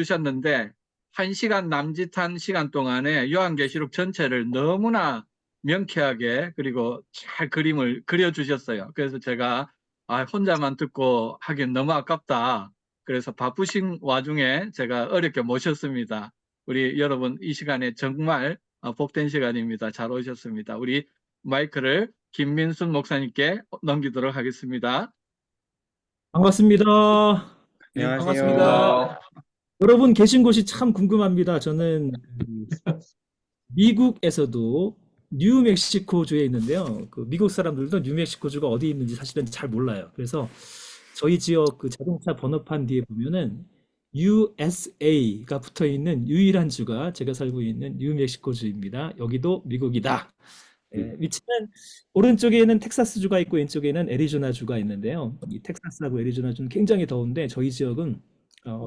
주셨는데 1시간 남짓한 시간 동안에 요한계시록 전체를 너무나 명쾌하게 그리고 잘 그림을 그려주셨어요. 그래서 제가 혼자만 듣고 하긴 너무 아깝다. 그래서 바쁘신 와중에 제가 어렵게 모셨습니다. 우리 여러분 이 시간에 정말 복된 시간입니다. 잘 오셨습니다. 우리 마이크를 김민순 목사님께 넘기도록 하겠습니다. 반갑습니다. 네, 반갑습니다. 안녕하세요. 여러분 계신 곳이 참 궁금합니다. 저는 미국에서도 뉴멕시코주에 있는데요. 그 미국 사람들도 뉴멕시코주가 어디 있는지 사실은 잘 몰라요. 그래서 저희 지역 그 자동차 번호판 뒤에 보면은 USA가 붙어 있는 유일한 주가 제가 살고 있는 뉴멕시코주입니다. 여기도 미국이다. 위치는 오른쪽에는 텍사스주가 있고 왼쪽에는 애리조나주가 있는데요. 이 텍사스하고 애리조나주는 굉장히 더운데 저희 지역은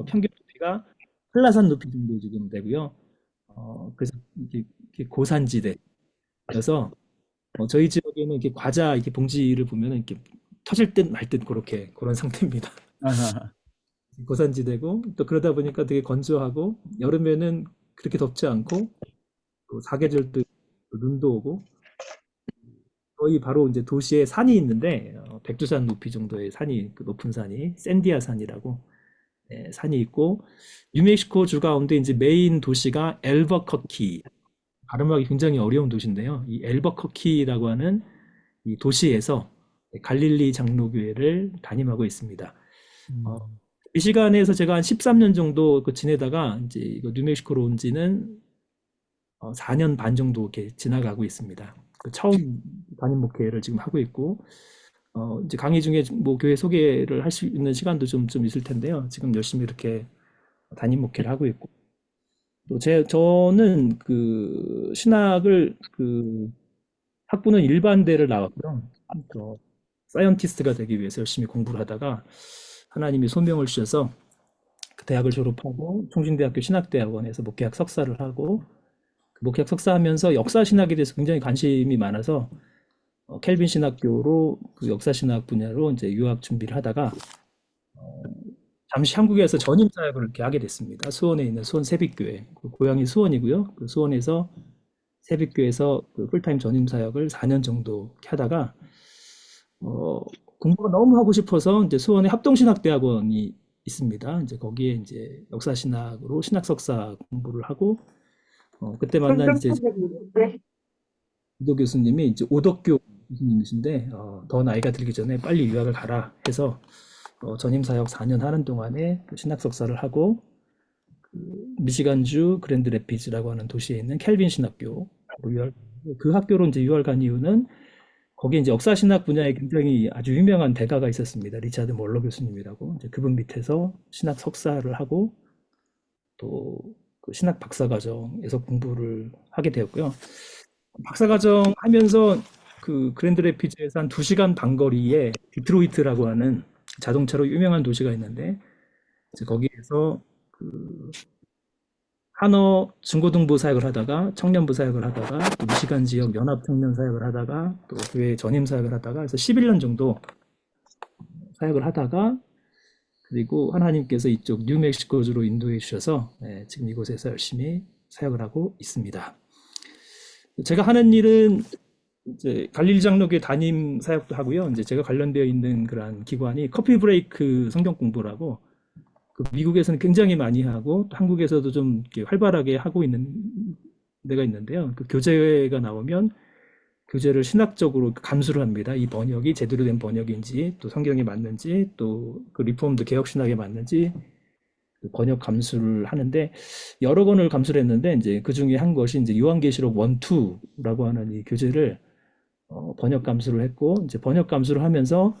평균 높이가 한라산 높이 정도 지금 되고요. 그래서 이렇게 고산지대여서 저희 지역에는 이렇게 과자 이렇게 봉지를 보면은 이렇게 터질 듯 말 듯 그렇게 그런 상태입니다. 고산지대고 또 그러다 보니까 되게 건조하고 여름에는 그렇게 덥지 않고 또 사계절도 눈도 오고 거의 바로 이제 도시에 산이 있는데 백두산 높이 정도의 산이 그 높은 산이 샌디아 산이라고 산이 있고 뉴멕시코 주 가운데 이제 메인 도시가 엘버커키 발음하기 굉장히 어려운 도시인데요. 이 엘버커키라고 하는 이 도시에서 갈릴리 장로교회를 담임하고 있습니다. 미시간에서 제가 한 13년 정도 지내다가 이제 이거 뉴멕시코로 온 지는 4년 반 정도 이렇게 지나가고 있습니다. 처음 담임 목회를 지금 하고 있고 이제 강의 중에 뭐 교회 소개를 할 수 있는 시간도 좀 있을 텐데요. 지금 열심히 이렇게 담임 목회를 하고 있고 또 저는 그 신학을 그 학부는 일반대를 나왔고요. 사이언티스트가 되기 위해서 열심히 공부를 하다가 하나님이 소명을 주셔서 그 대학을 졸업하고 총신대학교 신학대학원에서 목회학 석사를 하고 목회학 석사하면서 역사신학에 대해서 굉장히 관심이 많아서 켈빈 신학교로 그 역사신학 분야로 이제 유학 준비를 하다가 잠시 한국에서 전임 사역을 이렇게 하게 됐습니다. 수원에 있는 수원 세빛교회, 고향이 수원이고요. 그 수원에서 세빛교회에서 그 풀타임 전임 사역을 4년 정도 이렇게 하다가 공부가 너무 하고 싶어서 이제 수원에 합동신학대학원이 있습니다. 이제 거기에 이제 역사신학으로 신학 석사 공부를 하고 그때 만난 이제 이도 교수님이 이제 오덕교 교수님이신데 더 나이가 들기 전에 빨리 유학을 가라 해서 전임 사역 4년 하는 동안에 그 신학 석사를 하고 그 미시간주 그랜드 래피즈라고 하는 도시에 있는 켈빈 신학교 그 학교로 이제 유학을 간 이유는 거기에 이제 역사신학 분야에 굉장히 아주 유명한 대가가 있었습니다. 리차드 몰러 교수님이라고 이제 그분 밑에서 신학 석사를 하고 또 그 신학 박사과정에서 공부를 하게 되었고요. 박사과정 하면서 그 그랜드 래피즈에서 한 2시간 반 거리에 디트로이트라고 하는 자동차로 유명한 도시가 있는데 이제 거기에서 그 한어 중고등부 사역을 하다가 청년부 사역을 하다가 또 미시간 지역 연합 청년 사역을 하다가 또 교회 전임 사역을 하다가 그래서 11년 정도 사역을 하다가 그리고 하나님께서 이쪽 뉴멕시코주로 인도해 주셔서 지금 이곳에서 열심히 사역을 하고 있습니다. 제가 하는 일은 이제 갈릴리 장로교회 담임 사역도 하고요. 이제 제가 관련되어 있는 그러한 기관이 커피 브레이크 성경 공부라고 그 미국에서는 굉장히 많이 하고 또 한국에서도 좀 이렇게 활발하게 하고 있는 데가 있는데요. 그 교재가 나오면 교재를 신학적으로 감수를 합니다. 이 번역이 제대로 된 번역인지 또 성경에 맞는지 또 그 리폼드 개혁 신학에 맞는지 그 번역 감수를 하는데 여러 권을 감수를 했는데 이제 그 중에 한 것이 이제 요한계시록 1, 2라고 하는 이 교재를 번역 감수를 했고 이제 번역 감수를 하면서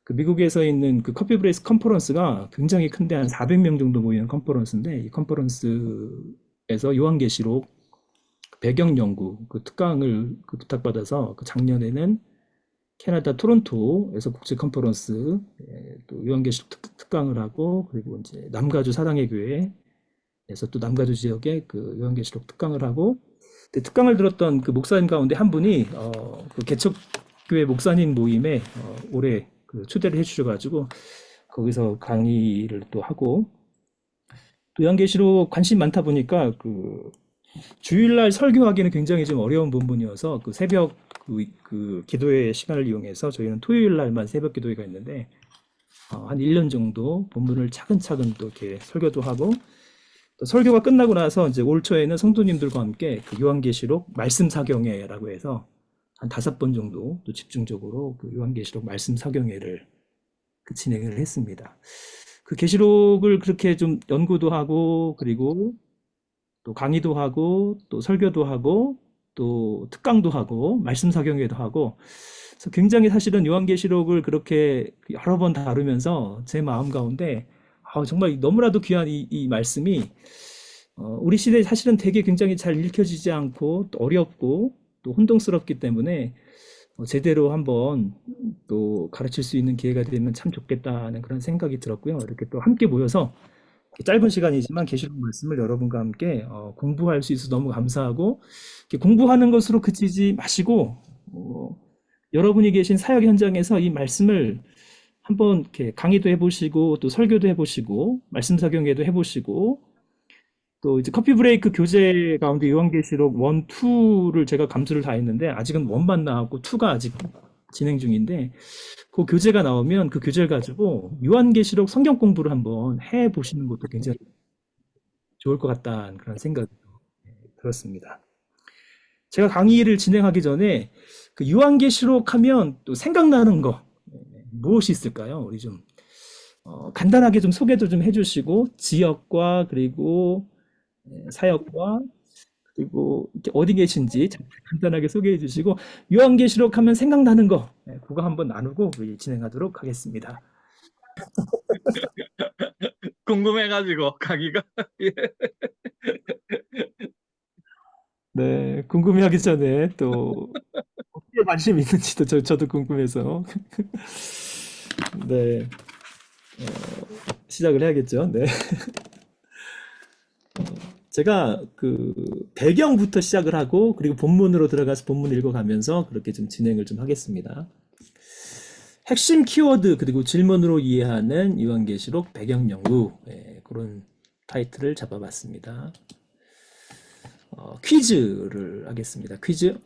그 미국에서 있는 그 커피 브레이스 컨퍼런스가 굉장히 큰데 한 400명 정도 모이는 컨퍼런스인데 이 컨퍼런스에서 요한계시록 배경 연구 그 특강을 그 부탁받아서 그 작년에는 캐나다 토론토에서 국제 컨퍼런스 또 요한계시록 특강을 하고 그리고 이제 남가주 사랑의 교회에서 또 남가주 지역에 그 요한계시록 특강을 하고 특강을 들었던 그 목사님 가운데 한 분이 그 개척교회 목사님 모임에 올해 그 초대를 해주셔가지고 거기서 강의를 또 하고 또 요한계시록 관심 많다 보니까 그 주일날 설교하기는 굉장히 좀 어려운 부분이어서 그 새벽 그 기도회 시간을 이용해서 저희는 토요일 날만 새벽 기도회가 있는데 한 1년 정도 본문을 차근차근 또 이렇게 설교도 하고 또 설교가 끝나고 나서 이제 올 초에는 성도님들과 함께 그 요한계시록 말씀 사경회라고 해서 한 5번 정도 또 집중적으로 그 요한계시록 말씀 사경회를 그 진행을 했습니다. 그 계시록을 그렇게 좀 연구도 하고 그리고 또 강의도 하고 또 설교도 하고 또 특강도 하고 말씀 사경회도 하고 그래서 굉장히 사실은 요한계시록을 그렇게 여러 번 다루면서 제 마음 가운데 정말 너무나도 귀한 이 말씀이 우리 시대에 사실은 되게 굉장히 잘 읽혀지지 않고 또 어렵고 또 혼동스럽기 때문에 제대로 한번 또 가르칠 수 있는 기회가 되면 참 좋겠다는 그런 생각이 들었고요. 이렇게 또 함께 모여서 짧은 시간이지만 계시록 말씀을 여러분과 함께 공부할 수 있어서 너무 감사하고 이렇게 공부하는 것으로 그치지 마시고 여러분이 계신 사역 현장에서 이 말씀을 한번 이렇게 강의도 해보시고 또 설교도 해보시고 말씀 사경회도 해보시고 또 이제 커피 브레이크 교재 가운데 요한계시록 1, 2를 제가 감수를 다 했는데 아직은 1만 나왔고 2가 아직 진행 중인데 그 교재가 나오면 그 교재를 가지고 요한계시록 성경 공부를 한번 해 보시는 것도 굉장히 좋을 것 같다는 그런 생각이 들었습니다. 제가 강의를 진행하기 전에 그 요한계시록 하면 또 생각나는 거 무엇이 있을까요? 우리 좀 간단하게 좀 소개도 좀 해주시고 지역과 그리고 사역과 그리고 어디 계신지 간단하게 소개해 주시고 요한계시록 하면 생각나는 거 그거 한번 나누고 우리 진행하도록 하겠습니다. 궁금해가지고 강의가 예. 네, 궁금해하기 전에 또 어디에 관심 있는지도 저도 궁금해서 네, 시작을 해야겠죠. 네, 제가 그 배경부터 시작을 하고 그리고 본문으로 들어가서 본문 읽어가면서 그렇게 좀 진행을 좀 하겠습니다. 핵심 키워드 그리고 질문으로 이해하는 요한계시록 배경 연구 그런 타이틀을 잡아봤습니다. 퀴즈를 하겠습니다. 퀴즈.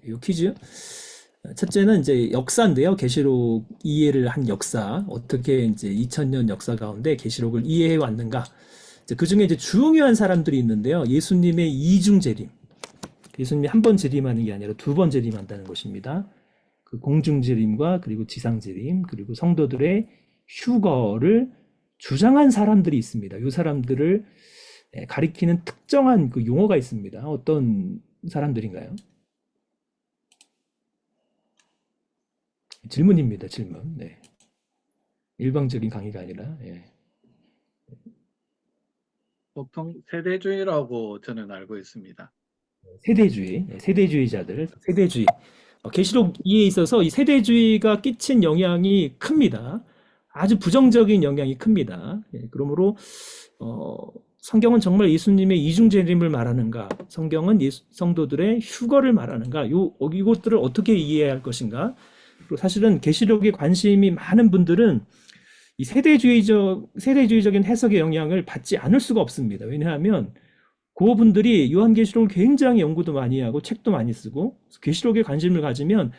이 퀴즈. 첫째는 이제 역사인데요. 계시록 이해를 한 역사. 어떻게 이제 2000년 역사 가운데 계시록을 이해해 왔는가. 그 중에 이제 중요한 사람들이 있는데요. 예수님의 이중 재림. 예수님이 한 번 재림하는 게 아니라 2번 재림한다는 것입니다. 그 공중 재림과 그리고 지상 재림, 그리고 성도들의 휴거를 주장한 사람들이 있습니다. 이 사람들을 가리키는 특정한 그 용어가 있습니다. 어떤 사람들인가요? 질문입니다. 질문. 네. 일방적인 강의가 아니라. 예. 보통 세대주의라고 저는 알고 있습니다. 세대주의, 세대주의자들, 세대주의. 계시록 이해에 있어서 이 세대주의가 끼친 영향이 큽니다. 아주 부정적인 영향이 큽니다. 그러므로 성경은 정말 예수님의 이중 재림을 말하는가? 성경은 성도들의 휴거를 말하는가? 이것들을 어떻게 이해해야 할 것인가? 그리고 사실은 계시록에 관심이 많은 분들은 이 세대주의적인 해석의 영향을 받지 않을 수가 없습니다. 왜냐하면 그분들이 요한계시록을 굉장히 연구도 많이 하고 책도 많이 쓰고 계시록에 관심을 가지면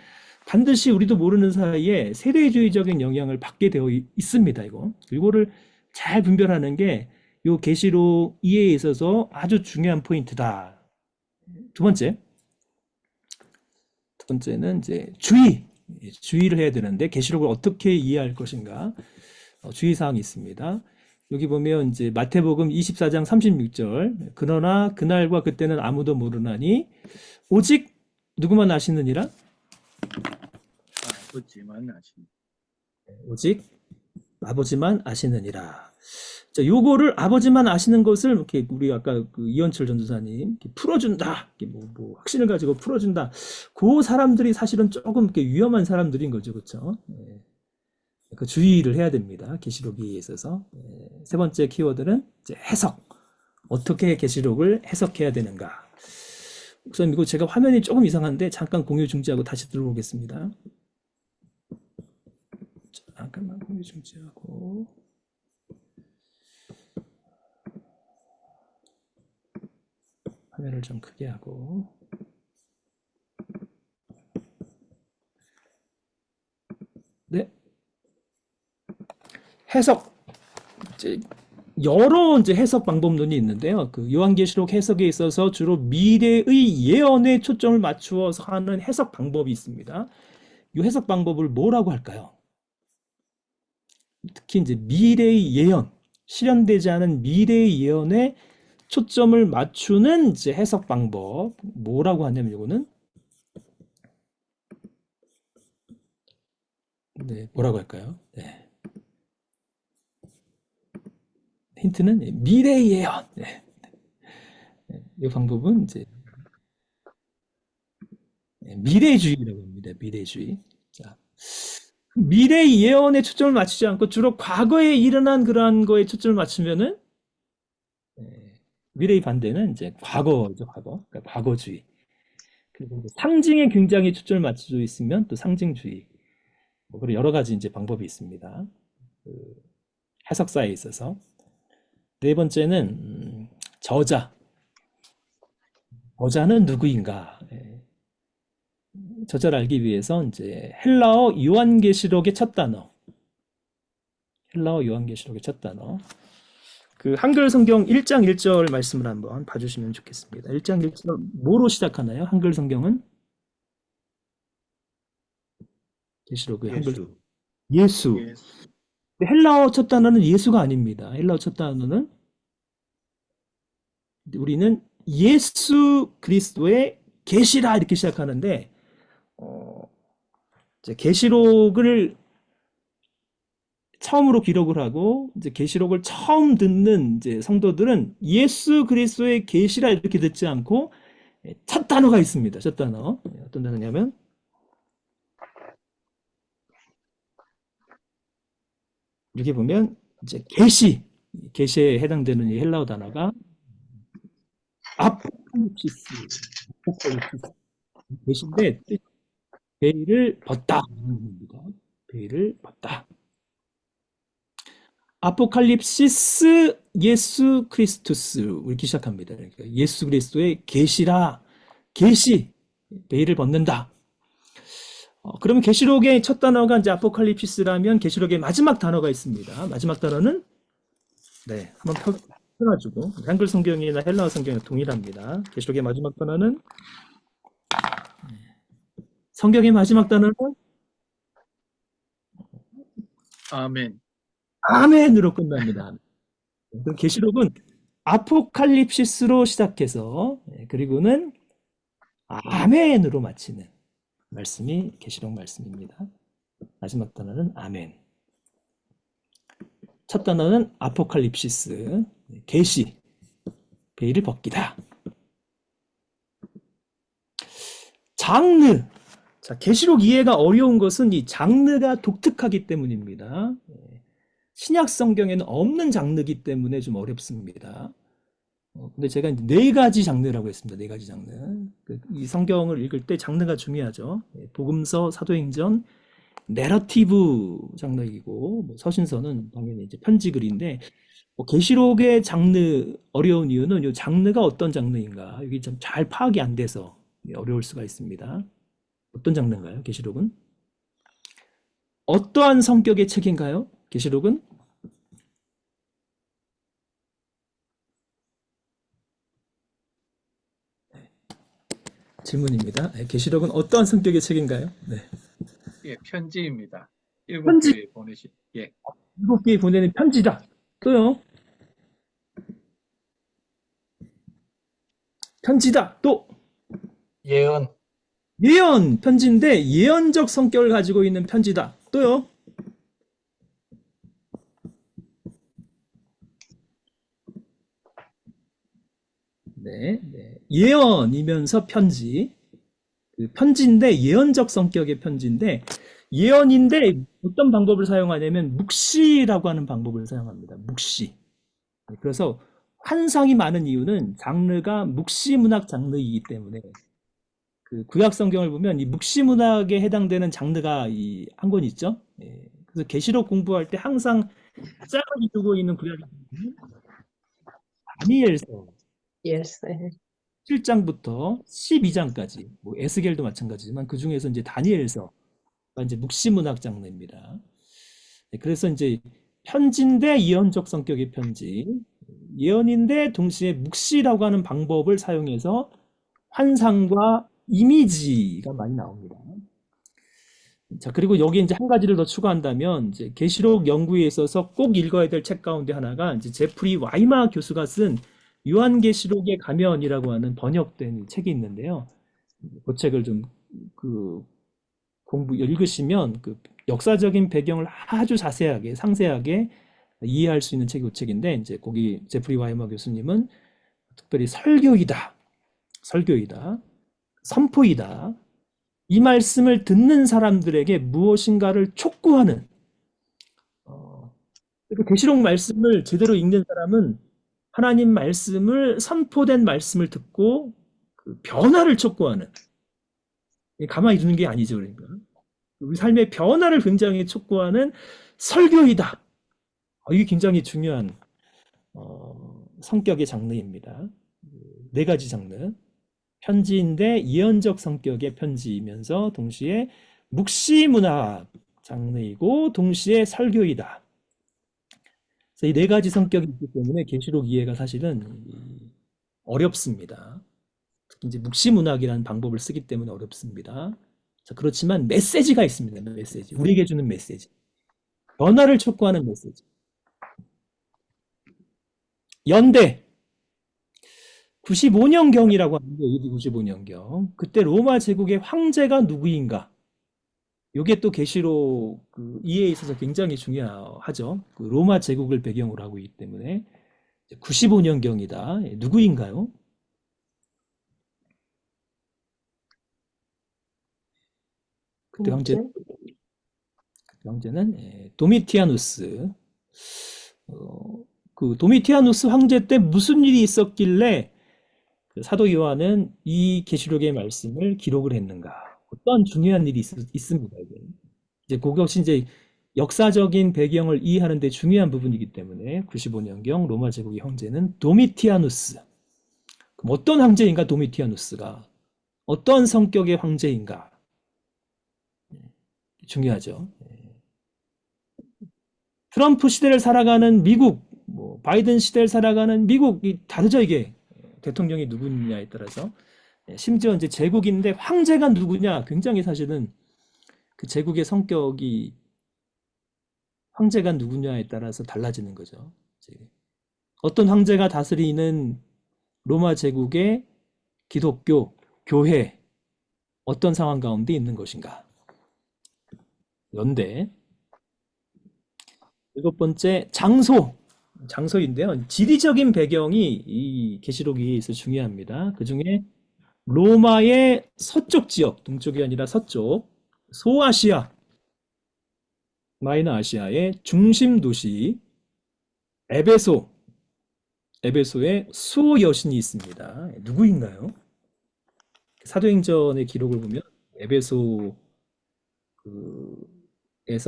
반드시 우리도 모르는 사이에 세대주의적인 영향을 받게 되어 있습니다. 이거를 잘 분별하는 게 요 계시록 이해에 있어서 아주 중요한 포인트다. 두 번째는 이제 주의를 해야 되는데 계시록을 어떻게 이해할 것인가 주의 사항이 있습니다. 여기 보면 이제 마태복음 24장 36절 그러나 그날과 그때는 아무도 모르나니 오직 누구만 아시느니라 아버지만 아십니다. 오직 아버지만 아시느니라. 자, 요거를 아버지만 아시는 것을 이렇게 우리 아까 그 이현철 전도사님 이렇게 풀어준다. 이렇게 뭐 확신을 가지고 풀어준다. 그 사람들이 사실은 조금 이렇게 위험한 사람들인 거죠, 그렇죠? 그 주의를 해야 됩니다. 계시록에 있어서. 세 번째 키워드는 이제 해석. 어떻게 계시록을 해석해야 되는가. 우선 이거 제가 화면이 조금 이상한데 잠깐 공유 중지하고 다시 들어오겠습니다. 잠깐만 공유 중지하고. 화면을 좀 크게 하고. 네. 해석. 이제 여러 이제 해석 방법론이 있는데요. 그 요한계시록 해석에 있어서 주로 미래의 예언에 초점을 맞추어서 하는 해석 방법이 있습니다. 이 해석 방법을 뭐라고 할까요? 특히 이제 미래의 예언, 실현되지 않은 미래의 예언에 초점을 맞추는 이제 해석 방법 뭐라고 하냐면 이거는 네, 뭐라고 할까요? 네. 힌트는 미래의 예언. 네. 이 방법은 이제 미래주의라고 합니다. 미래주의. 자, 미래의 예언에 초점을 맞추지 않고 주로 과거에 일어난 그러한 거에 초점을 맞추면은 미래의 반대는 이제 과거죠, 과거. 그러니까 과거주의. 그리고 이제 상징에 굉장히 초점을 맞춰져 있으면 또 상징주의. 뭐 그런 여러 가지 이제 방법이 있습니다. 그 해석사에 있어서. 네 번째는 저자. 저자는 누구인가? 저자를 알기 위해서 이제 헬라어 요한계시록의 첫 단어. 헬라어 요한계시록의 첫 단어. 그 한글 성경 1장 1절 말씀을 한번 봐주시면 좋겠습니다. 1장 1절 뭐로 시작하나요? 한글 성경은 계시록의 한글 예수. 예수. 예수. 헬라어 첫 단어는 예수가 아닙니다. 헬라어 첫 단어는 우리는 예수 그리스도의 계시라 이렇게 시작하는데 이제 계시록을 처음으로 기록을 하고 이제 계시록을 처음 듣는 이제 성도들은 예수 그리스도의 계시라 이렇게 듣지 않고 첫 단어가 있습니다. 첫 단어 어떤 단어냐면 이렇게 보면 이제 계시에 해당되는 이 헬라어 단어가 아포칼립시스, 계시인데 베일을 벗다 입니다. 베일을 벗다. 아포칼립시스 예수 크리스투스 이렇게 시작합니다. 그러니까 예수 그리스도의 계시라 계시 베일을 벗는다. 그러면 계시록의 첫 단어가 이제 아포칼립시스라면 계시록의 마지막 단어가 있습니다. 마지막 단어는 네 한번 펴가지고 한글 성경이나 헬라어 성경이 동일합니다. 계시록의 마지막 단어는 성경의 마지막 단어는 아멘. 아멘으로 끝납니다. 그럼 계시록은 아포칼립시스로 시작해서 그리고는 아멘으로 마치는 말씀이 계시록 말씀입니다. 마지막 단어는 아멘. 첫 단어는 아포칼립시스, 계시, 베일을 벗기다. 장르. 자, 계시록 이해가 어려운 것은 이 장르가 독특하기 때문입니다. 신약 성경에는 없는 장르이기 때문에 좀 어렵습니다. 근데 제가 이제 네 가지 장르라고 했습니다. 네 가지 장르. 이 성경을 읽을 때 장르가 중요하죠. 복음서, 사도행전, 내러티브 장르이고, 뭐 서신서는 당연히 이제 편지글인데, 계시록의 장르 어려운 이유는 이 장르가 어떤 장르인가 이게 좀 잘 파악이 안 돼서 어려울 수가 있습니다. 어떤 장르인가요? 계시록은 어떠한 성격의 책인가요? 계시록은 질문입니다. 계시록은 어떠한 성격의 책인가요? 네. 예, 편지입니다. 일곱 편지. 교회 보내신. 예. 7개에 보내는 편지다. 또요. 편지다. 또 예언. 예언 편지인데 예언적 성격을 가지고 있는 편지다. 또요. 네, 네. 예언이면서 편지. 그 편지인데 예언적 성격의 편지인데 예언인데 어떤 방법을 사용하냐면 묵시라고 하는 방법을 사용합니다. 묵시. 그래서 환상이 많은 이유는 장르가 묵시문학 장르이기 때문에 그 구약 성경을 보면 이 묵시문학에 해당되는 장르가 이 한 권 있죠. 그래서 계시록 공부할 때 항상 짝을 두고 있는 구약이 다니엘서. Yes. 7장부터 12장까지, 뭐 에스겔도 마찬가지지만 그 중에서 이제 다니엘서가 이제 묵시문학 장르입니다. 네, 그래서 이제 편지인데 예언적 성격의 편지, 예언인데 동시에 묵시라고 하는 방법을 사용해서 환상과 이미지가 많이 나옵니다. 자, 그리고 여기 이제 한 가지를 더 추가한다면, 이제 계시록 연구에 있어서 꼭 읽어야 될 책 가운데 하나가 이제 제프리 와이마 교수가 쓴 요한계시록의 가면이라고 하는 번역된 책이 있는데요. 그 책을 좀 그 읽으시면 그 역사적인 배경을 아주 자세하게, 상세하게 이해할 수 있는 책이 그 책인데, 이제 거기 제프리 와이마 교수님은 특별히 설교이다, 선포이다, 이 말씀을 듣는 사람들에게 무엇인가를 촉구하는, 그러니까 계시록 말씀을 제대로 읽는 사람은 하나님 말씀을, 선포된 말씀을 듣고 그 변화를 촉구하는, 가만히 두는 게 아니죠. 그러니까 우리 삶의 변화를 굉장히 촉구하는 설교이다. 이게 굉장히 중요한 성격의 장르입니다. 네 가지 장르. 편지인데 예언적 성격의 편지이면서 동시에 묵시문학 장르이고 동시에 설교이다. 그래서 이 네 가지 성격이 있기 때문에 계시록 이해가 사실은 어렵습니다. 특히 이제 묵시문학이라는 방법을 쓰기 때문에 어렵습니다. 자, 그렇지만 메시지가 있습니다. 메시지. 우리에게 주는 메시지. 변화를 촉구하는 메시지. 연대. 95년경이라고 하는데, AD 95년경. 그때 로마 제국의 황제가 누구인가? 이게 또 계시록 그 이해에 있어서 굉장히 중요하죠. 그 로마 제국을 배경으로 하고 있기 때문에 95년경이다. 누구인가요? 그때 황제는 도미티아누스. 그 도미티아누스 황제 때 무슨 일이 있었길래 그 사도 요한은 이 계시록의 말씀을 기록을 했는가? 어떤 중요한 일이 있습니다. 이제 그것이 이제 역사적인 배경을 이해하는 데 중요한 부분이기 때문에 95년경 로마 제국의 황제는 도미티아누스. 그럼 어떤 황제인가? 도미티아누스가 어떤 성격의 황제인가? 중요하죠. 트럼프 시대를 살아가는 미국, 뭐 바이든 시대를 살아가는 미국이 다르죠. 이게 대통령이 누구냐에 따라서. 심지어 이제 제국인데 황제가 누구냐, 굉장히 사실은 그 제국의 성격이 황제가 누구냐에 따라서 달라지는 거죠. 어떤 황제가 다스리는 로마 제국의 기독교 교회, 어떤 상황 가운데 있는 것인가? 연대. 일곱 번째, 장소인데요. 지리적인 배경이 이 계시록에 있어 중요합니다. 그 중에 로마의 서쪽 지역, 동쪽이 아니라 서쪽, 소아시아, 마이너 아시아의 중심 도시 에베소에 수호 여신이 있습니다. 누구인가요? 사도행전의 기록을 보면 에베소에서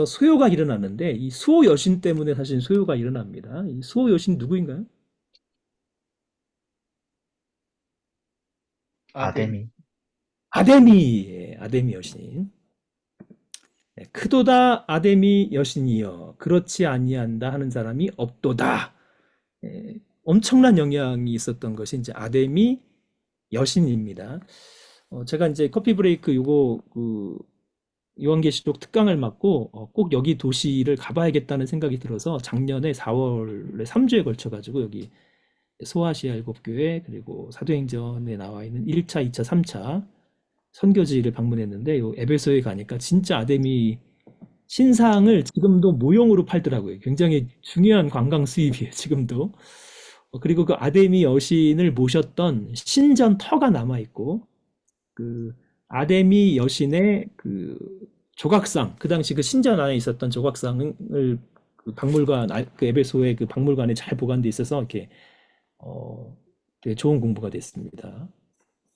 수요가 일어나는데 이 수호 여신 때문에 사실 수요가 일어납니다. 이 수호 여신 누구인가요? 아데미. 아데미 여신. 크도다 아데미 여신이여 그렇지 아니한다 하는 사람이 없도다. 엄청난 영향이 있었던 것이 이제 아데미 여신입니다. 제가 이제 커피 브레이크 요거 그 요한계시록 특강을 맡고 꼭 여기 도시를 가봐야겠다는 생각이 들어서 작년에 4월에 3주에 걸쳐 가지고 여기 소아시아 7교회 그리고 사도행전에 나와 있는 1차, 2차, 3차 선교지를 방문했는데 요 에베소에 가니까 진짜 아데미 신상을 지금도 모형으로 팔더라고요. 굉장히 중요한 관광 수입이에요, 지금도. 그리고 그 아데미 여신을 모셨던 신전 터가 남아 있고 그 아데미 여신의 그 조각상, 그 당시 그 신전 안에 있었던 조각상을 그 박물관, 그 에베소의 그 박물관에 잘 보관돼 있어서 이렇게 되게 좋은 공부가 됐습니다.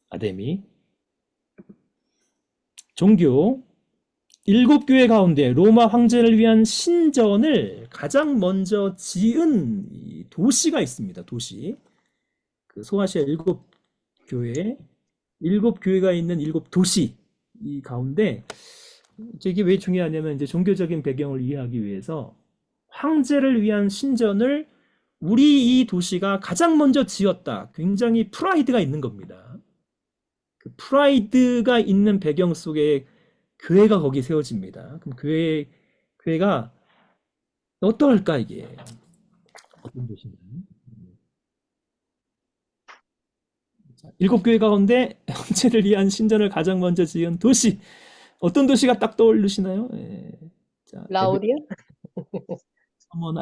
아데미. 종교. 7교회 가운데 로마 황제를 위한 신전을 가장 먼저 지은 도시가 있습니다. 도시. 그 소아시아 교회, 7교회가 있는 7도시 이 가운데 이게 왜 중요하냐면 이제 종교적인 배경을 이해하기 위해서 황제를 위한 신전을 우리 이 도시가 가장 먼저 지었다. 굉장히 프라이드가 있는 겁니다. 그 프라이드가 있는 배경 속에 교회가 거기 세워집니다. 그럼 교회가 어떨까 이게? 어떤 도시인가요? 7교회 가운데 황제를 위한 신전을 가장 먼저 지은 도시. 어떤 도시가 딱 떠오르시나요? 예. 자, 라우디아?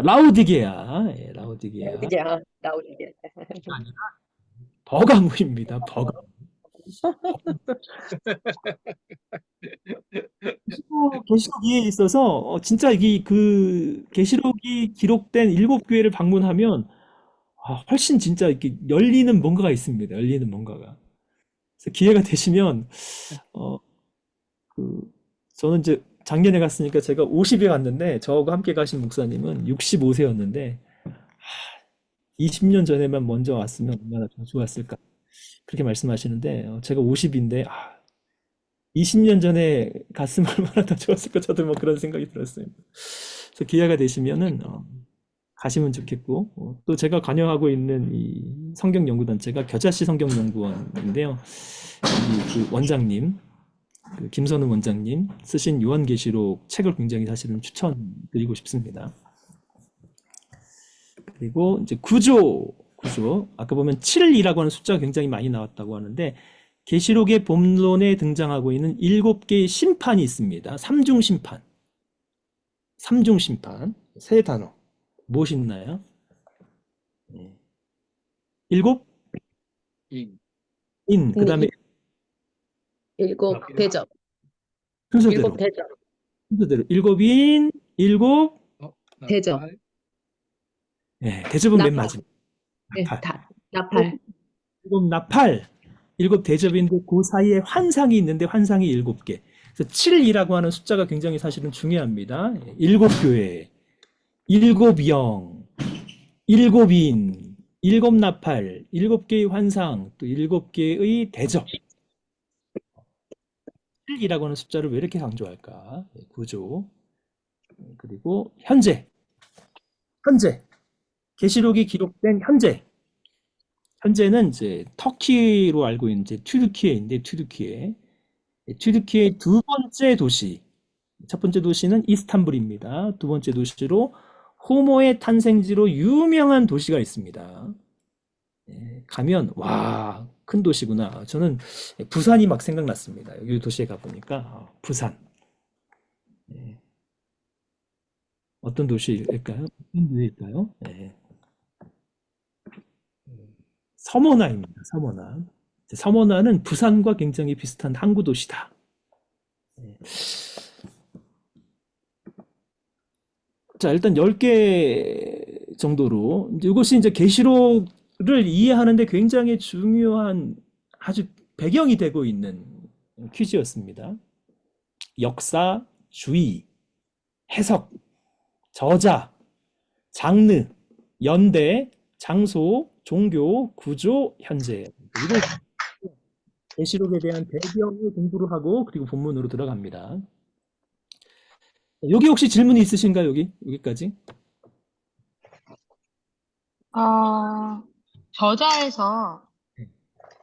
라우디게아. 예, 라우디게아. 라우디아. 버가모입니다. 버가모. 계시록에 있어서 진짜 그 계시록이 기록된 7교회를 방문하면 훨씬 진짜 이렇게 열리는 뭔가가 있습니다. 열리는 뭔가가. 그래서 기회가 되시면 어, 저는 이제 작년에 갔으니까 제가 50에 갔는데 저하고 함께 가신 목사님은 65세였는데 20년 전에만 먼저 왔으면 얼마나 더 좋았을까 그렇게 말씀하시는데 제가 50인데 20년 전에 갔으면 얼마나 더 좋았을까 저도 뭐 그런 생각이 들었어요. 그래서 기회가 되시면은 가시면 좋겠고 또 제가 관여하고 있는 이 성경연구단체가 겨자씨 성경연구원인데요. 그 원장님 그 김선우 원장님 쓰신 요한계시록 책을 굉장히 사실은 추천드리고 싶습니다. 그리고 이제 구조 아까 보면 7이라고 하는 숫자가 굉장히 많이 나왔다고 하는데 계시록의 본론에 등장하고 있는 7개의 심판이 있습니다. 삼중심판 세 단어 무엇이 있나요? 일곱 그 다음에 7대접. 순서대로 7대접. 일곱인 대접. 대접은 맨 나팔. 마지막 네, 나팔. 7 대접인데 그 사이에 환상이 있는데 환상이 7개. 그래서 7이라고 하는 숫자가 굉장히 사실은 중요합니다. 7교회, 7영, 7인, 7나팔, 7개의 환상, 또 7개의 대접. 7이라고 하는 숫자를 왜 이렇게 강조할까? 구조. 그리고 현재. 계시록이 기록된 현재. 현재는 이제 터키로 알고 있는 이제 튀르키예인데 튀르키예의 두 번째 도시. 첫 번째 도시는 이스탄불입니다. 두 번째 도시로 호모의 탄생지로 유명한 도시가 있습니다. 가면 와, 큰 도시구나. 저는 부산이 막 생각났습니다. 여기 도시에 가보니까 부산. 어떤 도시일까요? 어떤 도시일까요? 서머나입니다. 서머나는 부산과 굉장히 비슷한 항구 도시다. 자, 일단 10개 정도로 이것이 이제 계시록을 이해하는데 굉장히 중요한 아주 배경이 되고 있는 퀴즈였습니다. 역사, 주의, 해석, 저자, 장르, 연대, 장소, 종교, 구조, 현재. 그리고 계시록에 대한 배경을 공부를 하고 그리고 본문으로 들어갑니다. 여기 혹시 질문이 있으신가요? 여기까지? 저자에서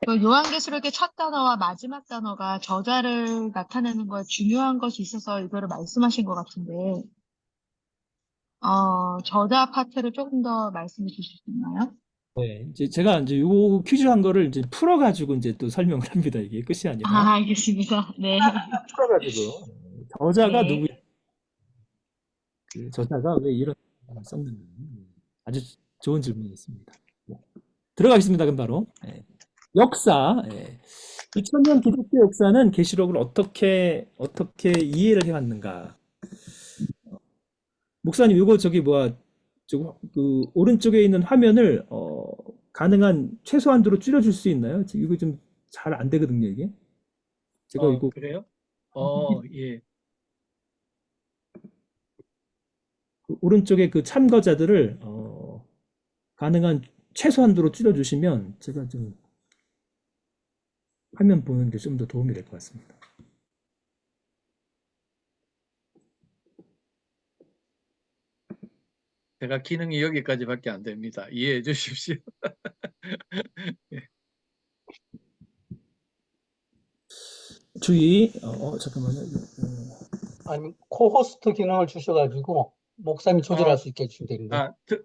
그 요한계시록의 첫 단어와 마지막 단어가 저자를 나타내는 거에 중요한 것이 있어서 이거를 말씀하신 것 같은데, 저자 파트를 조금 더 말씀해 주실 수 있나요? 네, 이제 제가 이제 요 퀴즈 한 거를 이제 풀어가지고 이제 또 설명을 합니다. 이게 끝이 아니라 알겠습니다. 네. 풀어가지고 저자가 네. 누구? 그 저자가 왜 이런 말을 썼는지 아주 좋은 질문이었습니다. 들어가겠습니다. 그럼 바로 역사. 2000년 기독교 역사는 계시록을 어떻게 이해를 해왔는가? 목사님, 이거 저기 뭐야? 그 오른쪽에 있는 화면을 가능한 최소한도로 줄여줄 수 있나요? 지금 이거 좀 잘 안 되거든요, 이게. 제가 이거 그래요? 예. 그 오른쪽에 그 참가자들을 가능한 최소한도로 줄여주시면 제가 좀 화면 보는데 좀 더 도움이 될 것 같습니다. 제가 기능이 여기까지밖에 안 됩니다. 이해해 주십시오. 주의, 잠깐만요. 아니, 코호스트 기능을 주셔가지고 목사님이 조절할 수 있게 해주시면 되는데.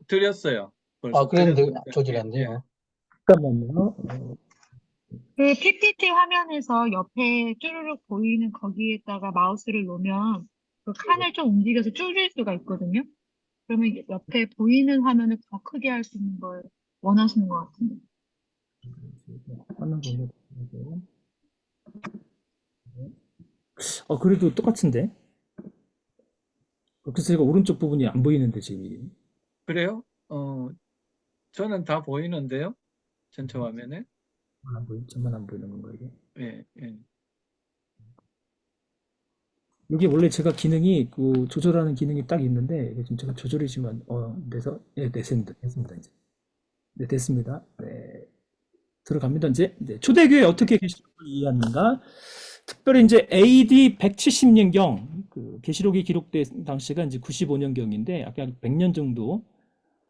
드렸어요. 벌써 그랬는데 드렸는데. 조절이 안 예, 돼요. 잠깐만요. 그 PPT 화면에서 옆에 쭈루룩 보이는 거기에다가 마우스를 놓으면 그 칸을 좀 움직여서 줄일 수가 있거든요. 그러면 옆에 보이는 화면을 더 크게 할 수 있는 걸 원하시는 것 같은데. 화면 보면 그래도 똑같은데? 그래서 제가 오른쪽 부분이 안 보이는데 지금 그래요? 저는 다 보이는데요. 전체 화면에. 저만 안 보이는 건가 이게? 예, 예. 이게 원래 제가 기능이 그 조절하는 기능이 딱 있는데 이게 지금 제가 조절이 지금 돼서 됐습니다. 이제. 네, 됐습니다. 네. 들어갑니다. 이제 초대교회 어떻게 계시록을 이해하는가? 특별히 이제 AD 170년경 그 계시록이 기록된 당시가 이제 95년경인데 약간 100년 정도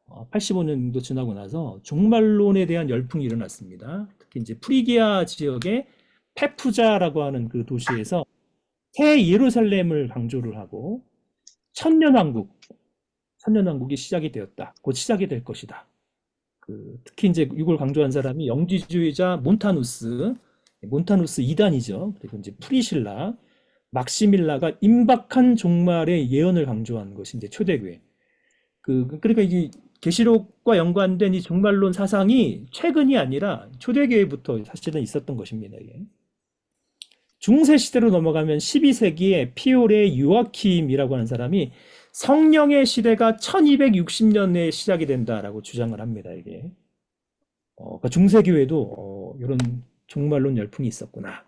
85년 정도 지나고 나서 종말론에 대한 열풍이 일어났습니다. 특히 이제 프리기아 지역의 페푸자라고 하는 그 도시에서 새 예루살렘을 강조를 하고 천년왕국이 시작이 되었다. 곧 시작이 될 것이다. 특히 이제 이걸 강조한 사람이 영지주의자 몬타누스 2단이죠. 그리고 이제 프리실라, 막시밀라가 임박한 종말의 예언을 강조한 것이 이제 초대교회. 그러니까 이 계시록과 연관된 이 종말론 사상이 최근이 아니라 초대교회부터 사실은 있었던 것입니다. 이게. 중세 시대로 넘어가면 12세기에 피오레 요아킴이라고 하는 사람이 성령의 시대가 1260년에 시작이 된다라고 주장을 합니다. 이게 그러니까 중세교회도 이런 종말론 열풍이 있었구나.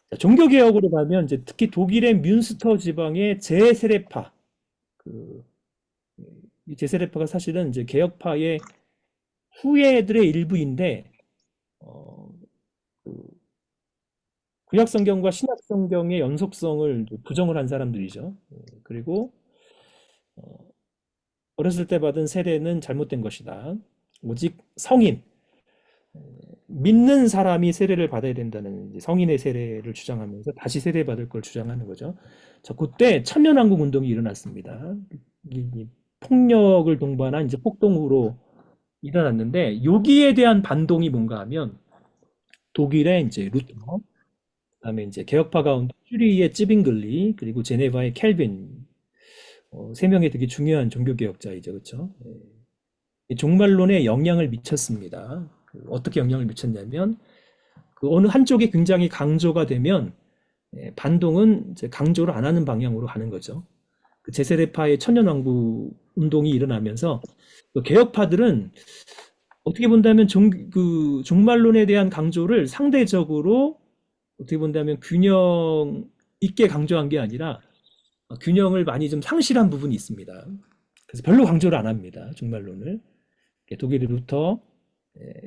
자, 종교개혁으로 가면 이제 특히 독일의 뮌스터 지방의 제세례파, 이 제세례파가 사실은 이제 개혁파의 후예들의 일부인데 구약 성경과 신약 성경의 연속성을 부정을 한 사람들이죠. 그리고 어렸을 때 받은 세례는 잘못된 것이다. 오직 성인, 믿는 사람이 세례를 받아야 된다는 성인의 세례를 주장하면서 다시 세례받을 걸 주장하는 거죠. 자, 그때 천년왕국 운동이 일어났습니다. 이 폭력을 동반한 이제 폭동으로 일어났는데 여기에 대한 반동이 뭔가 하면 독일의 이제 루터, 그다음에 이제 개혁파 가운데 슈리히의 찌빙글리 그리고 제네바의 켈빈 세 명의 되게 중요한 종교개혁자이죠, 그렇죠? 이 종말론에 영향을 미쳤습니다. 어떻게 영향을 미쳤냐면 어느 한쪽이 굉장히 강조가 되면 반동은 이제 강조를 안 하는 방향으로 가는 거죠. 제세례파의 천년왕국 운동이 일어나면서 개혁파들은 어떻게 본다면 종말론에 대한 강조를 상대적으로 어떻게 본다면 균형 있게 강조한 게 아니라 균형을 많이 좀 상실한 부분이 있습니다. 그래서 별로 강조를 안 합니다. 종말론을. 독일의 루터,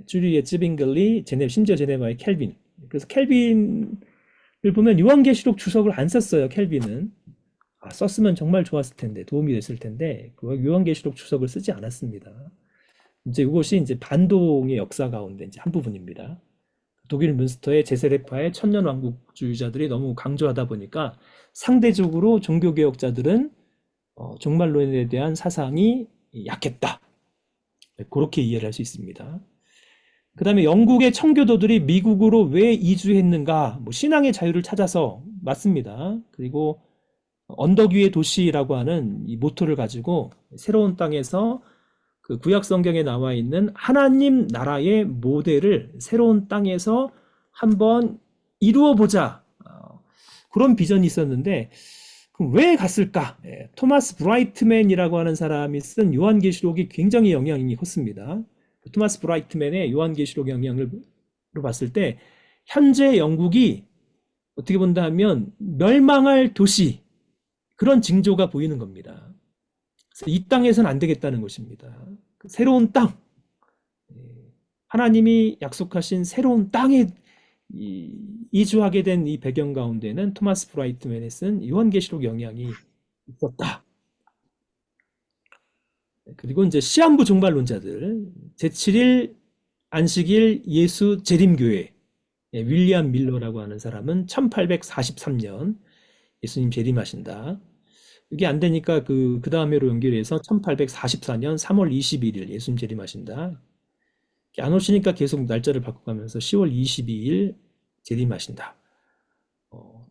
쭈리의 찌빙글리, 심지어 제네바의 켈빈. 그래서 켈빈을 보면 요한계시록 주석을 안 썼어요. 켈빈은. 썼으면 정말 좋았을 텐데, 도움이 됐을 텐데, 요한계시록 주석을 쓰지 않았습니다. 이제 이것이 이제 반동의 역사 가운데 이제 한 부분입니다. 독일 뮌스터의 제세례파의 천년왕국주의자들이 너무 강조하다 보니까 상대적으로 종교개혁자들은 종말론에 대한 사상이 약했다. 그렇게 이해를 할 수 있습니다. 그 다음에 영국의 청교도들이 미국으로 왜 이주했는가? 신앙의 자유를 찾아서 맞습니다. 그리고 언덕 위의 도시라고 하는 이 모토를 가지고 새로운 땅에서 그 구약 성경에 나와 있는 하나님 나라의 모델을 새로운 땅에서 한번 이루어 보자. 그런 비전이 있었는데 그럼 왜 갔을까? 토마스 브라이트맨이라고 하는 사람이 쓴 요한계시록이 굉장히 영향이 컸습니다. 토마스 브라이트맨의 요한계시록 영향을 봤을 때 현재 영국이 어떻게 본다면 멸망할 도시 그런 징조가 보이는 겁니다. 그래서 이 땅에서는 안 되겠다는 것입니다. 새로운 땅, 하나님이 약속하신 새로운 땅에 이주하게 된 이 배경 가운데는 토마스 브라이트맨이 쓴 요한계시록 영향이 있었다. 그리고 이제 시한부 종말론자들, 제7일 안식일 예수 재림교회, 윌리엄 밀러라고 하는 사람은 1843년 예수님 재림하신다. 이게 안 되니까 그 다음에로 연결해서 1844년 3월 21일 예수님 재림하신다. 안 오시니까 계속 날짜를 바꿔가면서 10월 22일 재림하신다.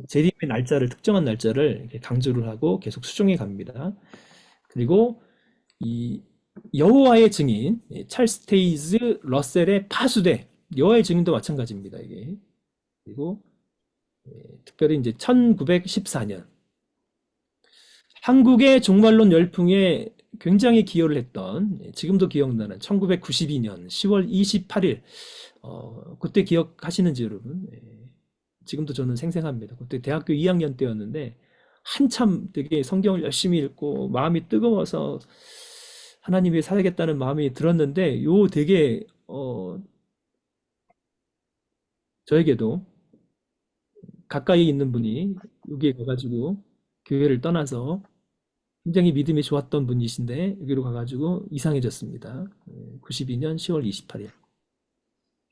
재림의 날짜를, 특정한 날짜를 이렇게 강조를 하고 계속 수정해 갑니다. 그리고 이 여호와의 증인, 찰스 테이즈 러셀의 파수대, 여호와의 증인도 마찬가지입니다, 이게. 그리고 특별히 이제 1914년 한국의 종말론 열풍에 굉장히 기여를 했던, 지금도 기억나는 1992년 10월 28일, 그때 기억하시는지 여러분? 지금도 저는 생생합니다. 그때 대학교 2학년 때였는데 한참 되게 성경을 열심히 읽고 마음이 뜨거워서 하나님 위해 살겠다는 마음이 들었는데, 요 되게 저에게도 가까이 있는 분이 여기에 가가지고 교회를 떠나서 굉장히 믿음이 좋았던 분이신데 여기로 가가지고 이상해졌습니다. 92년 10월 28일.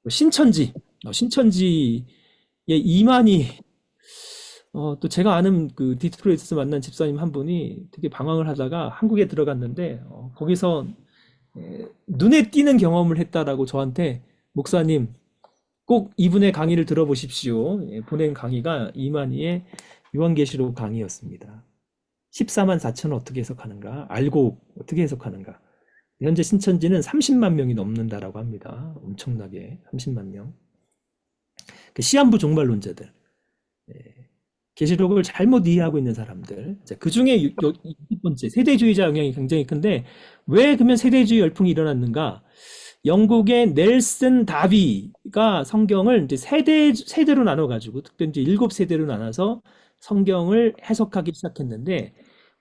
신천지의 이만희, 또 제가 아는 그 디트로이트에서 만난 집사님 한 분이 되게 방황을 하다가 한국에 들어갔는데, 거기서 눈에 띄는 경험을 했다라고 저한테, 목사님 꼭 이분의 강의를 들어보십시오. 보낸 강의가 이만희의 요한계시록 강의였습니다. 14만 4천을 어떻게 해석하는가? 알고 어떻게 해석하는가? 현재 신천지는 30만 명이 넘는다라고 합니다. 엄청나게 30만 명. 그 시한부 종말론자들, 계시록을 잘못 이해하고 있는 사람들. 그 중에 첫 번째 세대주의자 영향이 굉장히 큰데, 왜 그러면 세대주의 열풍이 일어났는가? 영국의 넬슨 다비가 성경을 이제 세대로 나눠가지고, 특별히 이제 7세대로 나눠서 성경을 해석하기 시작했는데,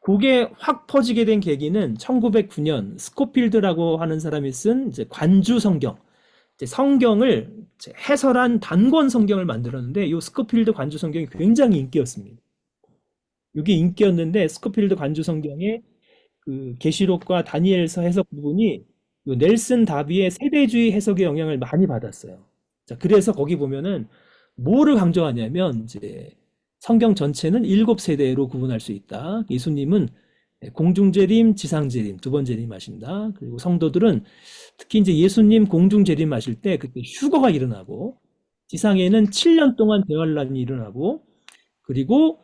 그게 확 퍼지게 된 계기는 1909년 스코필드라고 하는 사람이 쓴 이제 관주 성경, 이제 성경을 이제 해설한 단권 성경을 만들었는데, 이 스코필드 관주 성경이 굉장히 인기였습니다. 이게 인기였는데, 스코필드 관주 성경의 그 계시록과 다니엘서 해석 부분이 요 넬슨 다비의 세대주의 해석의 영향을 많이 받았어요. 자, 그래서 거기 보면은 뭐를 강조하냐면, 이제 성경 전체는 7세대로 구분할 수 있다. 예수님은 공중재림, 지상재림, 두 번 재림하신다. 그리고 성도들은 특히 이제 예수님 공중재림하실 때 그때 휴거가 일어나고, 지상에는 7년 동안 대환란이 일어나고, 그리고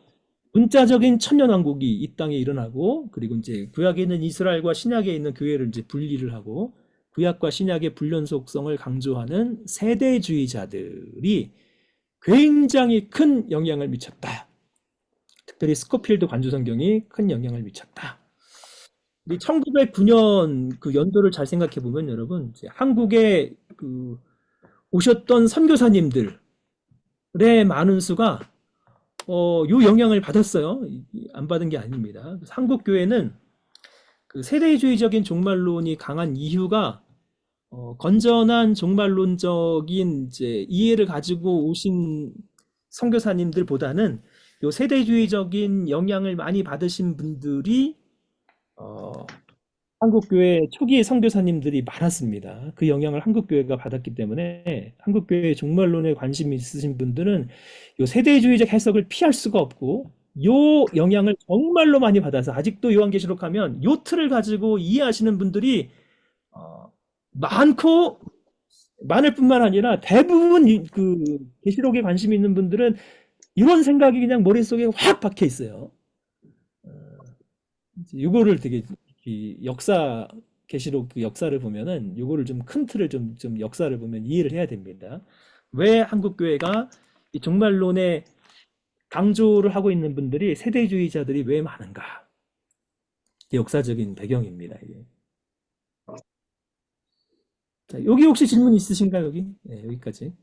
문자적인 천년왕국이 이 땅에 일어나고, 그리고 이제 구약에 있는 이스라엘과 신약에 있는 교회를 이제 분리를 하고, 구약과 신약의 불연속성을 강조하는 세대주의자들이 굉장히 큰 영향을 미쳤다. 특별히 스코필드 관주 성경이 큰 영향을 미쳤다. 1909년 그 연도를 잘 생각해 보면 여러분, 이제 한국에 그 오셨던 선교사님들의 많은 수가 요 영향을 받았어요. 안 받은 게 아닙니다. 그래서 한국 교회는 그 세대주의적인 종말론이 강한 이유가, 건전한 종말론적인 이제 이해를 가지고 오신 선교사님들보다는 요 세대주의적인 영향을 많이 받으신 분들이 한국교회 초기 선교사님들이 많았습니다. 그 영향을 한국교회가 받았기 때문에 한국교회 종말론에 관심이 있으신 분들은 요 세대주의적 해석을 피할 수가 없고, 요 영향을 정말로 많이 받아서 아직도 요한계시록 하면 요 틀을 가지고 이해하시는 분들이 많고, 많을 뿐만 아니라 대부분 그 계시록에 관심 있는 분들은 이런 생각이 그냥 머릿속에 확 박혀 있어요. 이거를 되게 역사, 계시록 그 역사를 보면은 요거를 좀 큰 틀을 좀 역사를 보면 이해를 해야 됩니다. 왜 한국 교회가 이 종말론에 강조를 하고 있는 분들이, 세대주의자들이 왜 많은가? 역사적인 배경입니다, 이게. 자, 여기 혹시 질문 있으신가요, 여기? 네, 여기까지.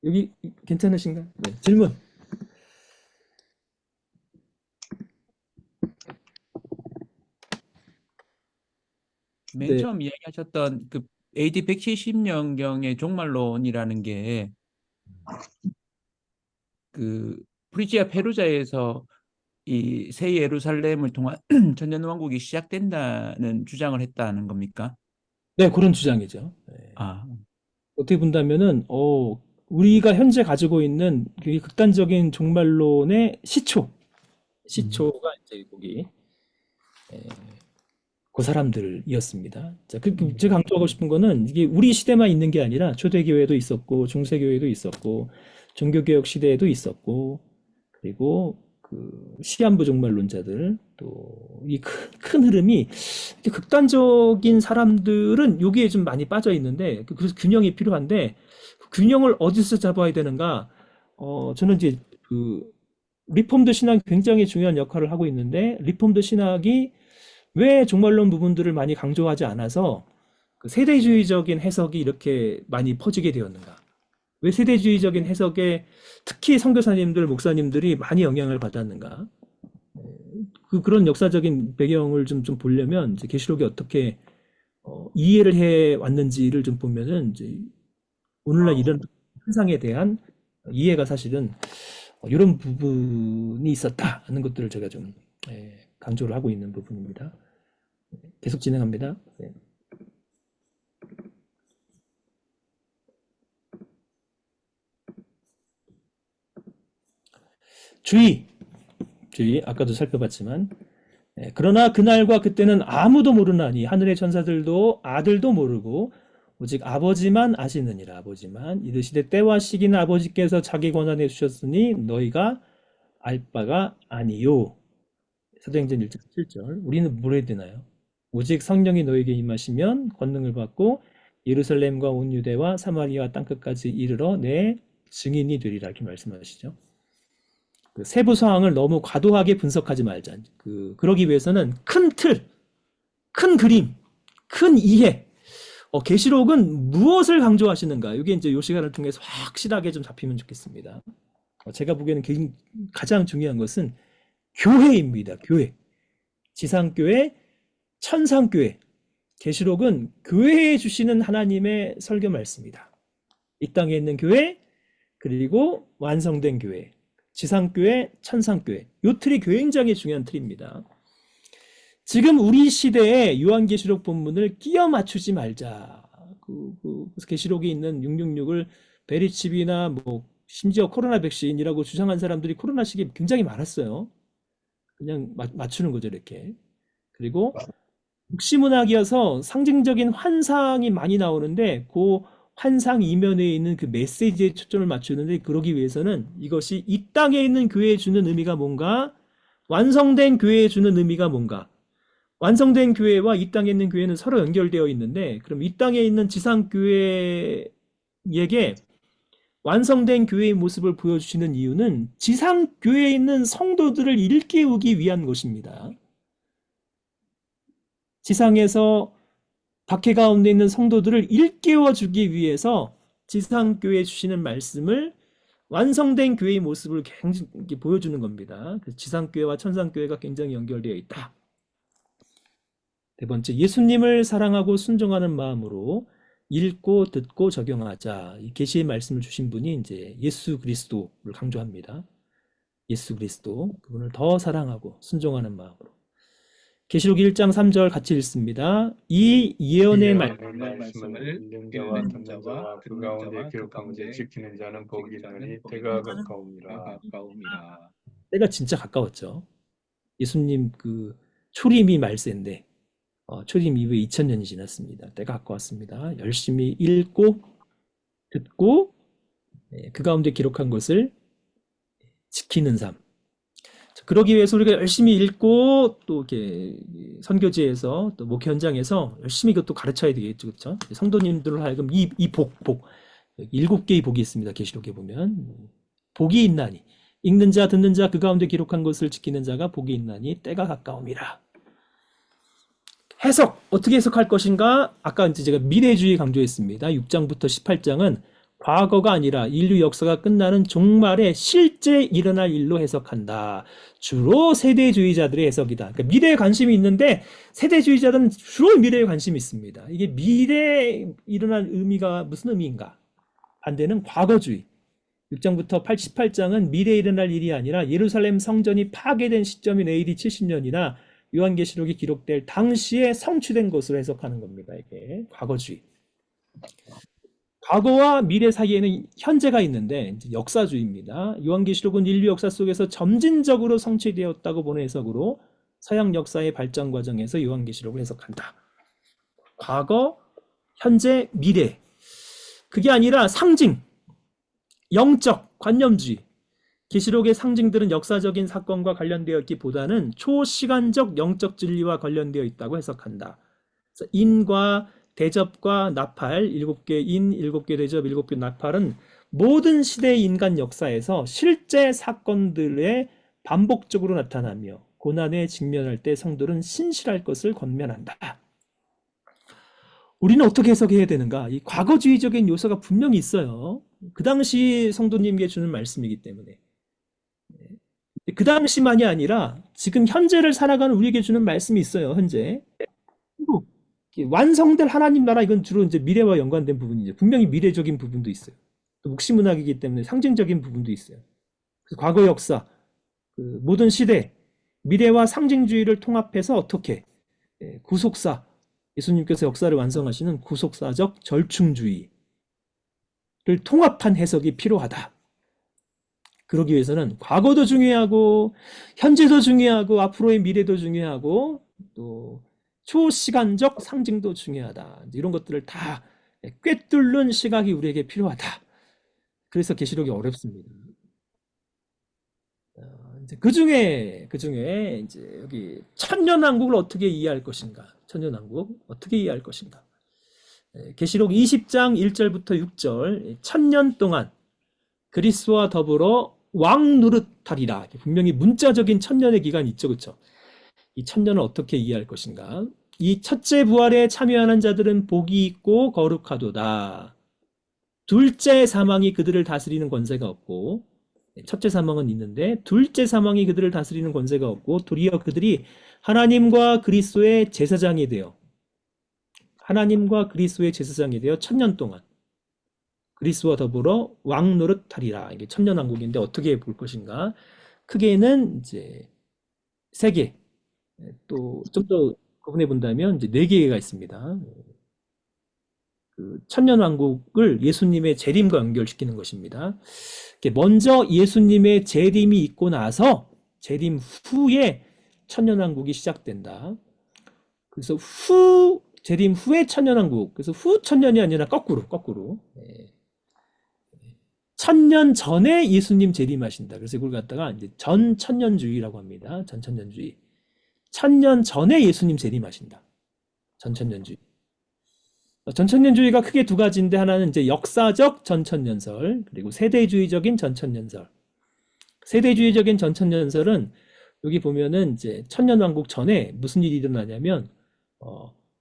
여기 괜찮으신가요? 네, 질문. 맨 네. 처음 이야기하셨던 그 AD 170년경의 종말론이라는 게 그 프리지아 페루자에서 이 새 예루살렘을 통한 천년왕국이 시작된다는 주장을 했다는 겁니까? 네, 그런 주장이죠. 네. 아, 어떻게 본다면은 우리가 현재 가지고 있는 그 극단적인 종말론의 시초가 이제 거기 에, 그 사람들이었습니다. 자, 제가 강조하고 싶은 거는 이게 우리 시대만 있는 게 아니라 초대교회도 있었고 중세교회도 있었고 종교개혁 시대에도 있었고 그리고 그 시한부 종말론자들 또 이 큰 흐름이 이렇게 극단적인 사람들은 여기에 좀 많이 빠져 있는데 그래서 균형이 필요한데 그 균형을 어디서 잡아야 되는가? 저는 이제 그 리폼드 신학이 굉장히 중요한 역할을 하고 있는데 리폼드 신학이 왜 종말론 부분들을 많이 강조하지 않아서 그 세대주의적인 해석이 이렇게 많이 퍼지게 되었는가? 왜 세대주의적인 해석에 특히 선교사님들, 목사님들이 많이 영향을 받았는가? 그런 역사적인 배경을 좀 보려면 이제 계시록이 어떻게 이해를 해 왔는지를 좀 보면은 이제 오늘날 이런 현상에 대한 이해가 사실은 이런 부분이 있었다 하는 것들을 제가 좀 강조를 하고 있는 부분입니다. 계속 진행합니다. 네. 주의, 아까도 살펴봤지만 그러나 그날과 그때는 아무도 모르나니 하늘의 천사들도 아들도 모르고 오직 아버지만 아시느니라. 아버지만 이르시되 때와 시기는 아버지께서 자기 권한에 주셨으니 너희가 알 바가 아니요. 사도행전 1장 7절. 우리는 뭘 해야 되나요? 오직 성령이 너에게 임하시면 권능을 받고 예루살렘과 온 유대와 사마리아 땅끝까지 이르러 내 증인이 되리라. 이렇게 말씀하시죠. 그 세부 사항을 너무 과도하게 분석하지 말자. 그러기 위해서는 큰 틀, 큰 그림, 큰 이해. 계시록은 무엇을 강조하시는가? 이게 이제 이 시간을 통해서 확실하게 좀 잡히면 좋겠습니다. 제가 보기에는 가장 중요한 것은 교회입니다. 교회. 지상교회, 천상교회. 계시록은 교회에 주시는 하나님의 설교 말씀이다. 이 땅에 있는 교회, 그리고 완성된 교회. 지상교회, 천상교회. 이 틀이 굉장히 중요한 틀입니다. 지금 우리 시대에 요한계시록 본문을 끼워 맞추지 말자. 그래서 계시록에 있는 666을 베리칩이나 뭐 심지어 코로나 백신이라고 주장한 사람들이 코로나 시기에 굉장히 많았어요. 그냥 맞추는 거죠, 이렇게. 그리고 육시문학이어서 상징적인 환상이 많이 나오는데 그 환상 이면에 있는 그 메시지에 초점을 맞추는데 그러기 위해서는 이것이 이 땅에 있는 교회에 주는 의미가 뭔가, 완성된 교회에 주는 의미가 뭔가. 완성된 교회와 이 땅에 있는 교회는 서로 연결되어 있는데 그럼 이 땅에 있는 지상교회에게 완성된 교회의 모습을 보여주시는 이유는 지상교회에 있는 성도들을 일깨우기 위한 것입니다. 지상에서 박해 가운데 있는 성도들을 일깨워 주기 위해서 지상교회에 주시는 말씀을 완성된 교회의 모습을 굉장히 보여주는 겁니다. 지상교회와 천상교회가 굉장히 연결되어 있다. 네 번째, 예수님을 사랑하고 순종하는 마음으로 읽고 듣고 적용하자. 이 계시의 말씀을 주신 분이 이제 예수 그리스도를 강조합니다. 예수 그리스도, 그분을 더 사랑하고 순종하는 마음으로. 계시록 1장 3절 같이 읽습니다. 이 예언의 말씀을 읽는 자와 듣는 자와 그 가운데 기록한 것을 지키는 자는 복이 있나니 때가 가까움이라. 때가 진짜 가까웠죠. 예수님 그 초림이 말세인데 초림 이후에 2000년이 지났습니다. 때가 가까웠습니다. 열심히 읽고 듣고 그 가운데 기록한 것을 지키는 삶. 그러기 위해서 우리가 열심히 읽고 또 이렇게 선교지에서 또 목회 현장에서 열심히 이것도 가르쳐야 되겠죠, 그렇죠? 성도님들을 하여금 이 복 7개의 복이 있습니다. 계시록에 보면 복이 있나니 읽는 자 듣는 자 그 가운데 기록한 것을 지키는 자가 복이 있나니 때가 가까움이라. 해석 어떻게 해석할 것인가? 아까 이제 제가 미래주의 강조했습니다. 6장부터 18장은 과거가 아니라 인류 역사가 끝나는 종말에 실제 일어날 일로 해석한다. 주로 세대주의자들의 해석이다. 그러니까 미래에 관심이 있는데 세대주의자들은 주로 미래에 관심이 있습니다. 이게 미래에 일어날 의미가 무슨 의미인가? 반대는 과거주의. 6장부터 88장은 미래에 일어날 일이 아니라 예루살렘 성전이 파괴된 시점인 AD 70년이나 요한계시록이 기록될 당시에 성취된 것으로 해석하는 겁니다. 이게 과거주의. 과거와 미래 사이에는 현재가 있는데 이제 역사주의입니다. 요한계시록은 인류 역사 속에서 점진적으로 성취되었다고 보는 해석으로 서양 역사의 발전 과정에서 요한계시록을 해석한다. 과거, 현재, 미래. 그게 아니라 상징, 영적, 관념주의. 계시록의 상징들은 역사적인 사건과 관련되어 있기보다는 초시간적 영적 진리와 관련되어 있다고 해석한다. 그래서 인과 대접과 나팔, 7개 인, 7개 대접, 7개 나팔은 모든 시대의 인간 역사에서 실제 사건들에 반복적으로 나타나며 고난에 직면할 때 성도는 신실할 것을 권면한다. 우리는 어떻게 해석해야 되는가? 이 과거주의적인 요소가 분명히 있어요. 그 당시 성도님에게 주는 말씀이기 때문에. 그 당시만이 아니라 지금 현재를 살아가는 우리에게 주는 말씀이 있어요. 현재. 완성될 하나님 나라, 이건 주로 이제 미래와 연관된 부분이죠. 분명히 미래적인 부분도 있어요. 또 묵시문학이기 때문에 상징적인 부분도 있어요. 그래서 과거 역사, 그 모든 시대, 미래와 상징주의를 통합해서 어떻게 구속사, 예수님께서 역사를 완성하시는 구속사적 절충주의를 통합한 해석이 필요하다. 그러기 위해서는 과거도 중요하고 현재도 중요하고 앞으로의 미래도 중요하고 또 초시간적 상징도 중요하다. 이런 것들을 다 꿰뚫는 시각이 우리에게 필요하다. 그래서 계시록이 어렵습니다. 이제 그 중에 이제 여기 천년왕국을 어떻게 이해할 것인가? 천년왕국 어떻게 이해할 것인가? 계시록 20장 1절부터 6절, 천년 동안 그리스도와 더불어 왕 노릇하리라. 분명히 문자적인 천년의 기간이 있죠, 그렇죠? 이 천년을 어떻게 이해할 것인가? 이 첫째 부활에 참여하는 자들은 복이 있고 거룩하도다. 둘째 사망이 그들을 다스리는 권세가 없고, 첫째 사망은 있는데 둘째 사망이 그들을 다스리는 권세가 없고, 도리어 그들이 하나님과 그리스도의 제사장이 되어 천년 동안 그리스도와 더불어 왕 노릇하리라. 이게 천년왕국인데 어떻게 볼 것인가? 크게는 이제 세 개. 또 좀 더 구분해 본다면 이제 4개가 있습니다. 그 천년왕국을 예수님의 재림과 연결시키는 것입니다. 먼저 예수님의 재림이 있고 나서 재림 후에 천년왕국이 시작된다. 그래서 재림 후에 천년왕국. 그래서 후 천년이 아니라 거꾸로. 천년 전에 예수님 재림하신다. 그래서 이걸 갖다가 이제 전천년주의라고 합니다. 전천년주의. 천년 전에 예수님 재림하신다. 전천년주의. 전천년주의가 크게 두 가지인데, 하나는 이제 역사적 전천년설, 그리고 세대주의적인 전천년설. 세대주의적인 전천년설은 여기 보면은 이제 천년왕국 전에 무슨 일이 일어나냐면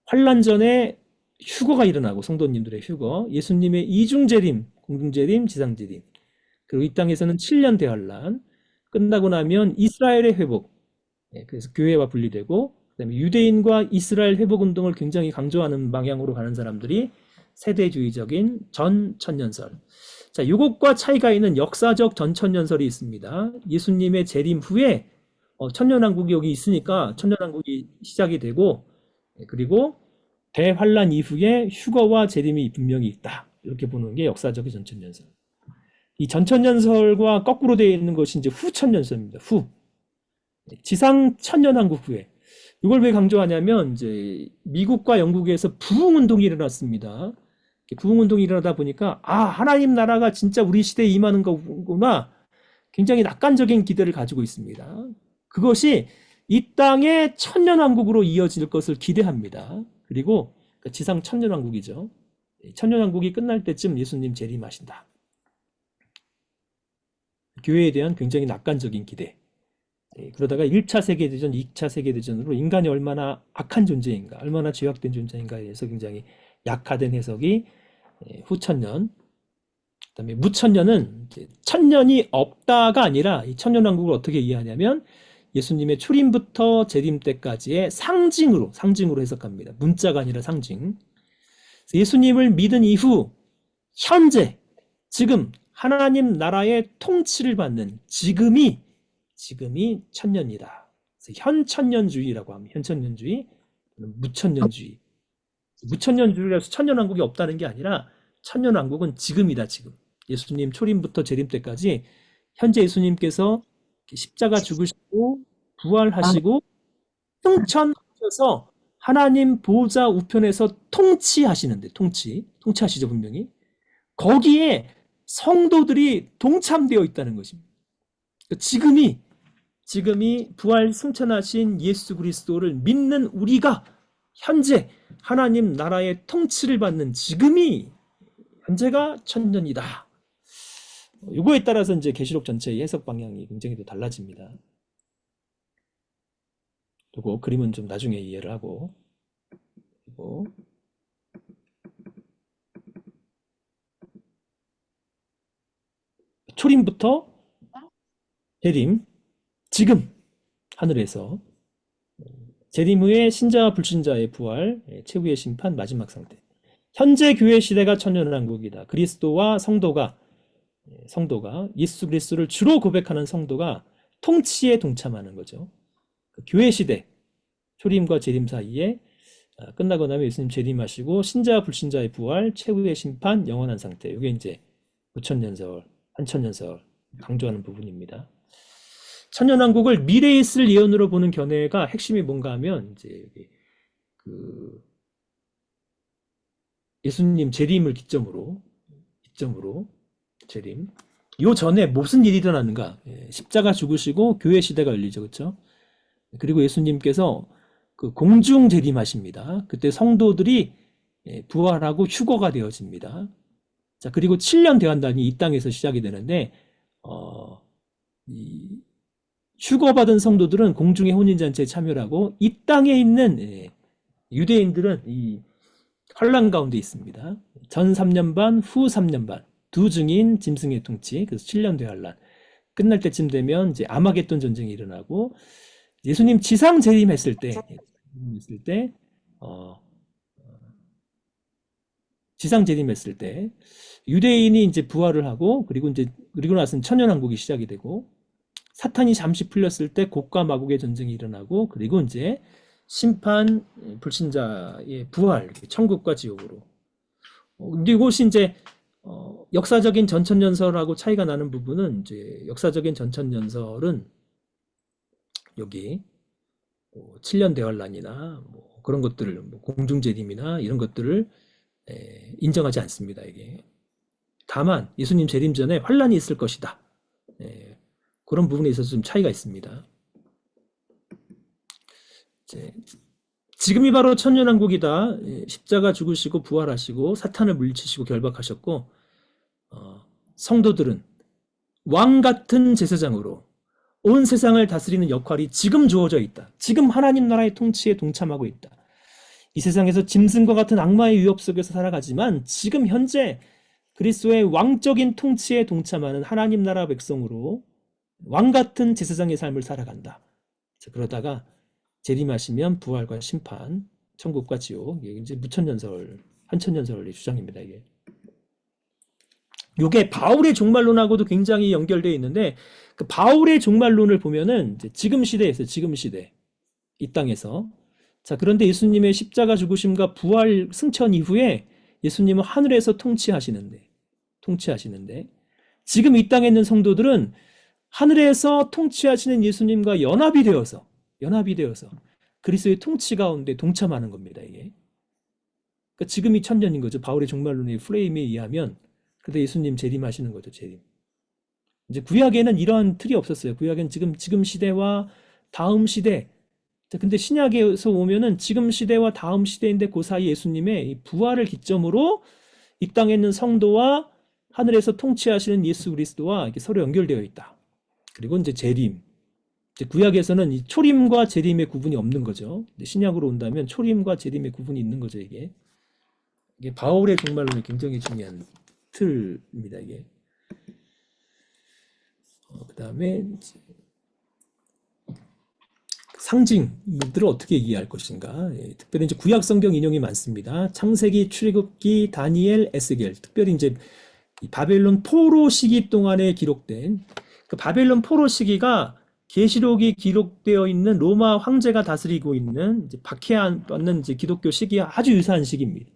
환란 전에 휴거가 일어나고, 성도님들의 휴거, 예수님의 이중재림, 공중재림, 지상재림, 그리고 이 땅에서는 7년 대환란, 끝나고 나면 이스라엘의 회복, 그래서 교회와 분리되고, 그다음에 유대인과 이스라엘 회복 운동을 굉장히 강조하는 방향으로 가는 사람들이 세대주의적인 전천년설. 자, 이것과 차이가 있는 역사적 전천년설이 있습니다. 예수님의 재림 후에 천년왕국이 여기 있으니까 천년왕국이 시작이 되고, 그리고 대환란 이후에 휴거와 재림이 분명히 있다. 이렇게 보는 게 역사적인 전천년설. 이 전천년설과 거꾸로 되어 있는 것이 이제 후천년설입니다. 지상 천년왕국 후에. 이걸 왜 강조하냐면, 이제 미국과 영국에서 부흥운동이 일어났습니다. 부흥운동이 일어나다 보니까 하나님 나라가 진짜 우리 시대에 임하는 거구나, 굉장히 낙관적인 기대를 가지고 있습니다. 그것이 이 땅의 천년왕국으로 이어질 것을 기대합니다. 그리고 지상 천년왕국이죠. 천년왕국이 끝날 때쯤 예수님 재림하신다. 교회에 대한 굉장히 낙관적인 기대. 그러다가 1차 세계대전, 2차 세계대전으로 인간이 얼마나 악한 존재인가, 얼마나 죄악된 존재인가에 대해서 굉장히 약화된 해석이 후천년, 그다음에 무천년은 이제 천년이 없다가 아니라 이 천년왕국을 어떻게 이해하냐면 예수님의 초림부터 재림 때까지의 상징으로 해석합니다. 문자가 아니라 상징. 그래서 예수님을 믿은 이후 현재 지금 하나님 나라의 통치를 받는 지금이 천년이다. 그래서 현천년주의라고 합니다. 현천년주의, 무천년주의. 무천년주의라서 천년왕국이 없다는 게 아니라 천년왕국은 지금이다. 지금 예수님 초림부터 재림 때까지 현재 예수님께서 십자가 죽으시고 부활하시고 승천하셔서 하나님 보좌 우편에서 통치하시는데 통치하시죠 분명히. 거기에 성도들이 동참되어 있다는 것입니다. 지금이 부활 승천하신 예수 그리스도를 믿는 우리가 현재 하나님 나라의 통치를 받는 지금이 현재가 천년이다. 이거에 따라서 이제 계시록 전체의 해석 방향이 굉장히 또 달라집니다. 그리고 그림은 좀 나중에 이해를 하고, 그리고 초림부터 재림, 지금 하늘에서 재림 후에 신자와 불신자의 부활, 최후의 심판, 마지막 상태. 현재 교회 시대가 천년왕국이다. 그리스도와 성도가 예수 그리스도를 주로 고백하는 성도가 통치에 동참하는 거죠. 교회 시대, 초림과 재림 사이에 끝나고 나면 예수님 재림하시고 신자와 불신자의 부활, 최후의 심판, 영원한 상태. 이게 이제 무천년설, 한천년설 강조하는 부분입니다. 천년왕국을 미래에 있을 예언으로 보는 견해가 핵심이 뭔가 하면 이제 예수님 재림을 기점으로 재림. 요 전에 무슨 일이 일어나는가? 십자가 죽으시고 교회 시대가 열리죠, 그렇죠? 그리고 예수님께서 그 공중 재림하십니다. 그때 성도들이 부활하고 휴거가 되어집니다. 자, 그리고 7년 대환단이 이 땅에서 시작이 되는데 이 휴거받은 성도들은 공중의 혼인잔치에 참여를 하고 이 땅에 있는 유대인들은 이 환란 가운데 있습니다. 전 3년 반, 후 3년 반. 두 증인 짐승의 통치. 그래서 7년 대환란. 끝날 때쯤 되면 이제 아마겟돈 전쟁이 일어나고 예수님 지상 재림했을 때 지상 재림했을 때 유대인이 이제 부활을 하고 그리고 나서는 천년왕국이 시작이 되고 사탄이 잠시 풀렸을 때 곡과 마곡의 전쟁이 일어나고 그리고 이제 심판 불신자의 부활, 천국과 지옥으로. 근데 이것이 이제 역사적인 전천년설하고 차이가 나는 부분은 이제 역사적인 전천년설은 여기 7년 대환란이나 뭐 그런 것들을 공중재림이나 이런 것들을 인정하지 않습니다. 이게 다만 예수님 재림 전에 환란이 있을 것이다. 그런 부분에 있어서 좀 차이가 있습니다. 지금이 바로 천년왕국이다. 십자가 죽으시고 부활하시고 사탄을 물리치시고 결박하셨고 성도들은 왕 같은 제사장으로 온 세상을 다스리는 역할이 지금 주어져 있다. 지금 하나님 나라의 통치에 동참하고 있다. 이 세상에서 짐승과 같은 악마의 위협 속에서 살아가지만 지금 현재 그리스도의 왕적인 통치에 동참하는 하나님 나라 백성으로 왕 같은 제사장의 삶을 살아간다. 그러다가 재림하시면 부활과 심판, 천국과 지옥, 이게 이제 무천년설, 한천년설의 주장입니다. 이게 바울의 종말론하고도 굉장히 연결되어 있는데 그 바울의 종말론을 보면은 이제 지금 시대에서 지금 시대 이 땅에서 자 그런데 예수님의 십자가 죽으심과 부활 승천 이후에 예수님은 하늘에서 통치하시는데 지금 이 땅에 있는 성도들은 하늘에서 통치하시는 예수님과 연합이 되어서 그리스도의 통치 가운데 동참하는 겁니다. 이게 그러니까 지금이 천년인 거죠. 바울의 종말론의 프레임에 의하면 그때 예수님 재림하시는 거죠. 재림. 이제 구약에는 이러한 틀이 없었어요. 구약에는 지금 시대와 다음 시대. 근데 신약에서 오면은 지금 시대와 다음 시대인데 그 사이 예수님의 이 부활을 기점으로 이 땅에 있는 성도와 하늘에서 통치하시는 예수 그리스도와 이게 서로 연결되어 있다. 그리고 이제 재림. 이제 구약에서는 이 초림과 재림의 구분이 없는 거죠. 신약으로 온다면 초림과 재림의 구분이 있는 거죠. 이게 바울의 종말론이 굉장히 중요한 타이틀입니다, 이게. 그다음에 상징들을 어떻게 이해할 것인가. 특별히 이제 구약 성경 인용이 많습니다. 창세기, 출애굽기, 다니엘, 에스겔. 특별히 이제 이 바벨론 포로 시기 동안에 기록된 그 바벨론 포로 시기가 계시록이 기록되어 있는 로마 황제가 다스리고 있는 이제 박해받는 이제 기독교 시기와 아주 유사한 시기입니다.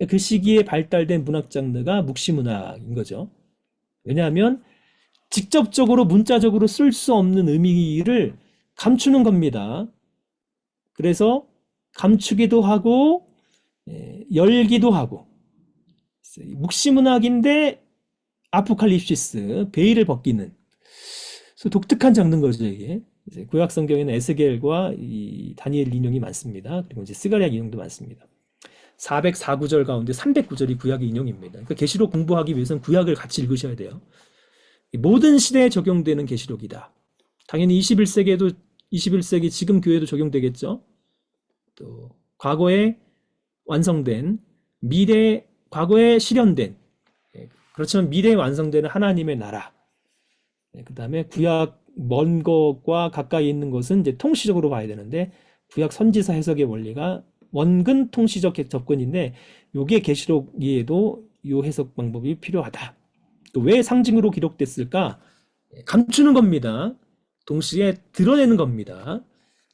그 시기에 발달된 문학 장르가 묵시문학인 거죠. 왜냐하면 직접적으로 문자적으로 쓸 수 없는 의미를 감추는 겁니다. 그래서 감추기도 하고 열기도 하고 묵시문학인데 아포칼립시스 베일을 벗기는 그래서 독특한 장르인 거죠. 이게 이제 구약 성경에는 에스겔과 이 다니엘 인용이 많습니다. 그리고 이제 스가랴 인용도 많습니다. 404구절 가운데 309절이 구약의 인용입니다. 그러니까 계시록 공부하기 위해서는 구약을 같이 읽으셔야 돼요. 모든 시대에 적용되는 계시록이다. 당연히 21세기 지금 교회도 적용되겠죠. 또 과거에 완성된 과거에 실현된 그렇지만 미래에 완성되는 하나님의 나라. 그 다음에 구약 먼 것과 가까이 있는 것은 이제 통시적으로 봐야 되는데 구약 선지서 해석의 원리가 원근 통시적 접근인데 요게 계시록에도 요 해석 방법이 필요하다. 또 왜 상징으로 기록됐을까? 감추는 겁니다. 동시에 드러내는 겁니다.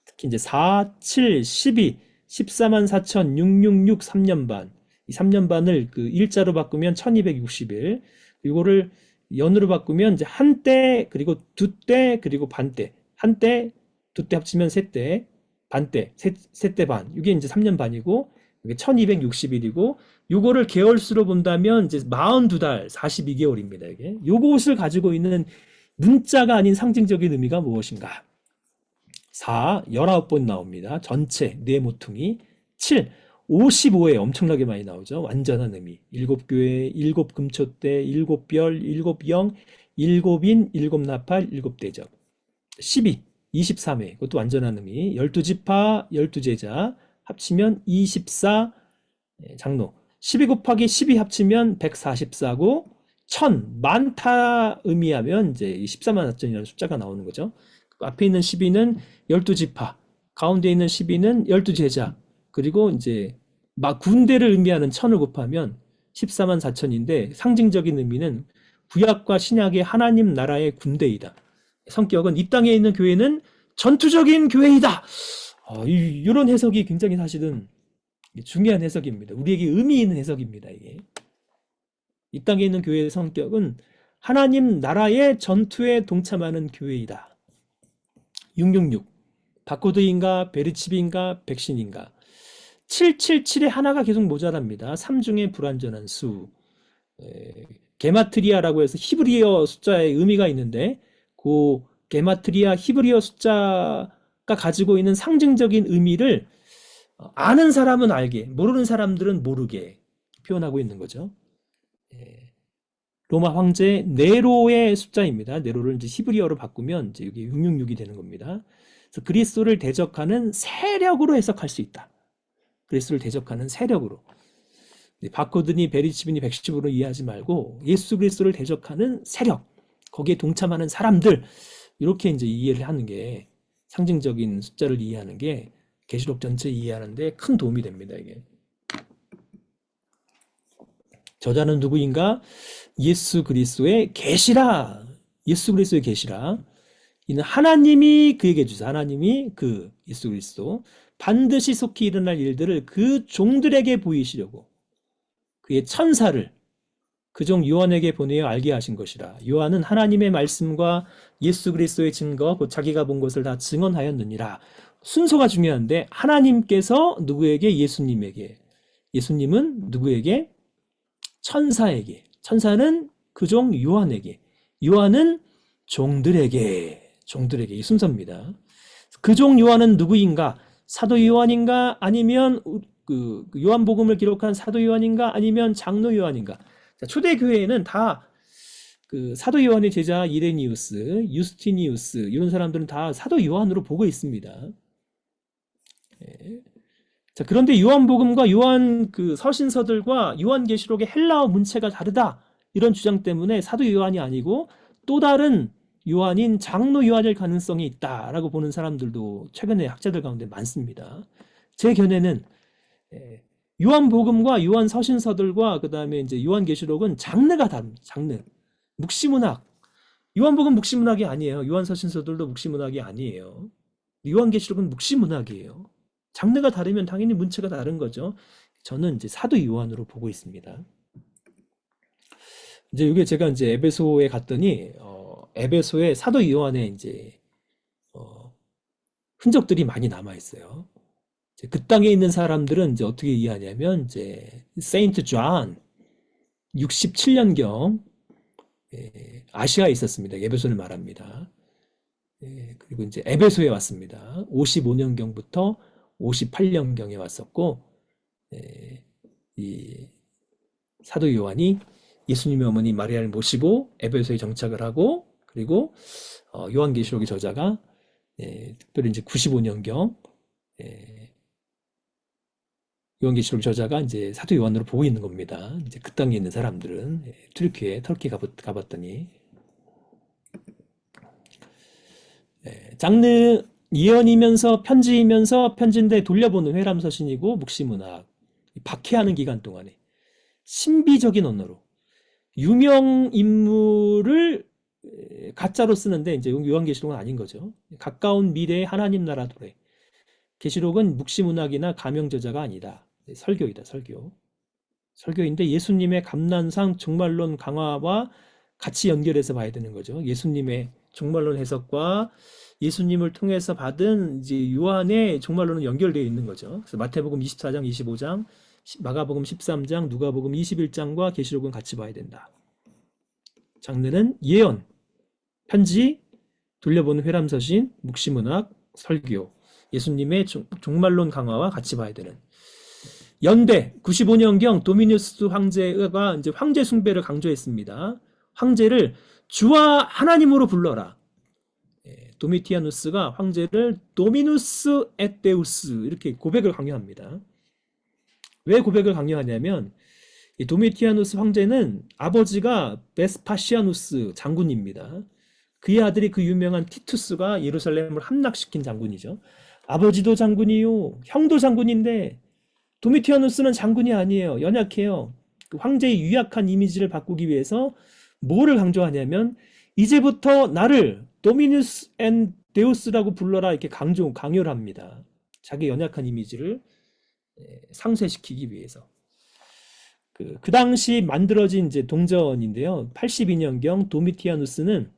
특히 이제 4, 7, 12, 14만 4천, 666, 3년 반. 이 3년 반을 그 일자로 바꾸면 1260일. 이거를 연으로 바꾸면 이제 한때, 그리고 두때, 그리고 반때. 한때, 두때 합치면 세때, 반때, 세때 반. 이게 이제 3년 반이고, 이게 1260일이고, 요거를 개월수로 본다면 이제 42달, 42개월입니다. 이게. 요것을 가지고 있는 문자가 아닌 상징적인 의미가 무엇인가? 4, 19번 나옵니다. 전체, 네 모퉁이. 7, 55에 엄청나게 많이 나오죠. 완전한 의미. 7교회, 7금초대, 7별, 7영, 7인, 7나팔, 7대적. 12, 23회. 그것도 완전한 의미. 12지파, 12제자. 합치면 24 장로. 12 곱하기 12 합치면 144고 1000, 많다 의미하면 이제 14만 4천이라는 숫자가 나오는 거죠. 앞에 있는 12는 12지파, 가운데 있는 12는 12제자, 그리고 이제 막 군대를 의미하는 1000을 곱하면 14만 4천인데 상징적인 의미는 구약과 신약의 하나님 나라의 군대이다. 성격은 이 땅에 있는 교회는 전투적인 교회이다. 이런 해석이 굉장히 사실은 중요한 해석입니다. 우리에게 의미 있는 해석입니다. 이게. 이 땅에 있는 교회의 성격은 하나님 나라의 전투에 동참하는 교회이다. 666. 바코드인가, 베르칩인가, 백신인가. 777에 하나가 계속 모자랍니다. 3중에 불완전한 수. 게마트리아라고 해서 히브리어 숫자의 의미가 있는데 그 게마트리아 히브리어 숫자가 가지고 있는 상징적인 의미를 아는 사람은 알게, 모르는 사람들은 모르게 표현하고 있는 거죠. 로마 황제 네로의 숫자입니다. 네로를 이제 히브리어로 바꾸면 이제 여기 666이 되는 겁니다. 그래서 그리스도를 대적하는 세력으로 해석할 수 있다. 그리스도를 대적하는 세력으로. 바코드니 베리칩이니 백십으로 이해하지 말고 예수 그리스도를 대적하는 세력, 거기에 동참하는 사람들 이렇게 이제 이해를 하는 게 상징적인 숫자를 이해하는 게 계시록 전체 이해하는 데 큰 도움이 됩니다. 이게. 저자는 누구인가? 예수 그리스도의 계시라. 예수 그리스도의 계시라. 이는 하나님이 그에게 주사. 하나님이 그 예수 그리스도 반드시 속히 일어날 일들을 그 종들에게 보이시려고 그의 천사를 그 종 요한에게 보내어 알게 하신 것이라. 요한은 하나님의 말씀과 예수 그리스도의 증거 곧 자기가 본 것을 다 증언하였느니라. 순서가 중요한데 하나님께서 누구에게? 예수님에게. 예수님은 누구에게? 천사에게. 천사는 그 종 요한에게. 요한은 종들에게. 이 순서입니다. 그 종 요한은 누구인가? 사도 요한인가? 아니면 그 요한복음을 기록한 사도 요한인가? 아니면 장로 요한인가? 자, 초대교회에는 다 그 사도 요한의 제자 이레니우스, 유스티니우스 이런 사람들은 다 사도 요한으로 보고 있습니다. 자, 그런데 요한복음과 요한 그 서신서들과 요한계시록의 헬라어 문체가 다르다. 이런 주장 때문에 사도 요한이 아니고 또 다른 요한인 장로 요한일 가능성이 있다라고 보는 사람들도 최근에 학자들 가운데 많습니다. 제 견해는 요한복음과 요한 서신서들과 그다음에 이제 요한계시록은 장르가 다릅니다. 장르. 묵시문학. 요한복음 묵시문학이 아니에요. 요한 서신서들도 묵시문학이 아니에요. 요한계시록은 묵시문학이에요. 장르가 다르면 당연히 문체가 다른 거죠. 저는 이제 사도 요한으로 보고 있습니다. 이제 이게 제가 이제 에베소에 갔더니 에베소에 사도 요한의 이제 흔적들이 많이 남아 있어요. 그 땅에 있는 사람들은 이제 어떻게 이해하냐면 이제 세인트 존 67년경 아시아에 있었습니다. 에베소를 말합니다. 그리고 이제 에베소에 왔습니다. 55년경부터 58년경에 왔었고 이 사도 요한이 예수님의 어머니 마리아를 모시고 에베소에 정착을 하고 그리고 요한계시록의 저자가 특별히 이제 95년경 요한계시록 저자가 이제 사도 요한으로 보고 있는 겁니다. 이제 그 땅에 있는 사람들은 터키 가봤더니 장르 예언이면서 편지이면서 편지인데 돌려보는 회람서신이고 묵시문학 박해하는 기간 동안에 신비적인 언어로 유명 인물을 가짜로 쓰는데 이제 요한계시록은 아닌 거죠. 가까운 미래의 하나님 나라 도래. 계시록은 묵시문학이나 가명 저자가 아니다. 설교이다, 설교. 설교인데 예수님의 감난상 종말론 강화와 같이 연결해서 봐야 되는 거죠. 예수님의 종말론 해석과 예수님을 통해서 받은 이제 요한의 종말론은 연결되어 있는 거죠. 그래서 마태복음 24장, 25장, 마가복음 13장, 누가복음 21장과 계시록은 같이 봐야 된다. 장르는 예언, 편지, 돌려보는 회람서신, 묵시문학, 설교, 예수님의 종말론 강화와 같이 봐야 되는. 연대 95년경 도미누스 황제가 이제 황제 숭배를 강조했습니다. 황제를 주와 하나님으로 불러라. 도미티아누스가 황제를 도미누스 et 데우스 이렇게 고백을 강요합니다. 왜 고백을 강요하냐면 이 도미티아누스 황제는 아버지가 베스파시아누스 장군입니다. 그의 아들이 그 유명한 티투스가 예루살렘을 함락시킨 장군이죠. 아버지도 장군이요, 형도 장군인데 도미티아누스는 장군이 아니에요. 연약해요. 그 황제의 유약한 이미지를 바꾸기 위해서 뭐를 강조하냐면 이제부터 나를 도미누스 앤 데우스라고 불러라 이렇게 강요를 합니다. 자기 연약한 이미지를 상쇄시키기 위해서. 그 당시 만들어진 이제 동전인데요. 82년경 도미티아누스는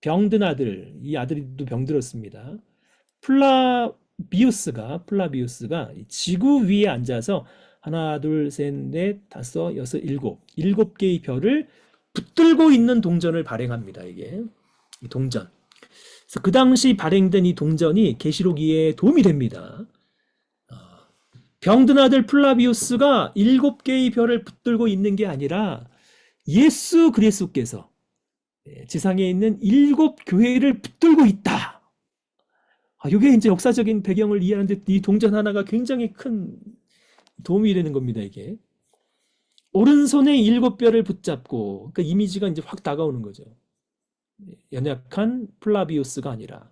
병든 아들, 이 아들도 병들었습니다. 플라비우스가 지구 위에 앉아서 하나, 둘, 셋, 넷, 다섯, 여섯, 일곱 개의 별을 붙들고 있는 동전을 발행합니다. 이게 이 동전. 그래서 그 당시 발행된 이 동전이 계시록 이해에 도움이 됩니다. 병든 아들 플라비우스가 7개의 별을 붙들고 있는 게 아니라 예수 그리스도께서 지상에 있는 7교회를 붙들고 있다. 이게 이제 역사적인 배경을 이해하는데 이 동전 하나가 굉장히 큰 도움이 되는 겁니다. 이게 오른손에 7별을 붙잡고 그 이미지가 이제 확 다가오는 거죠. 연약한 플라비우스가 아니라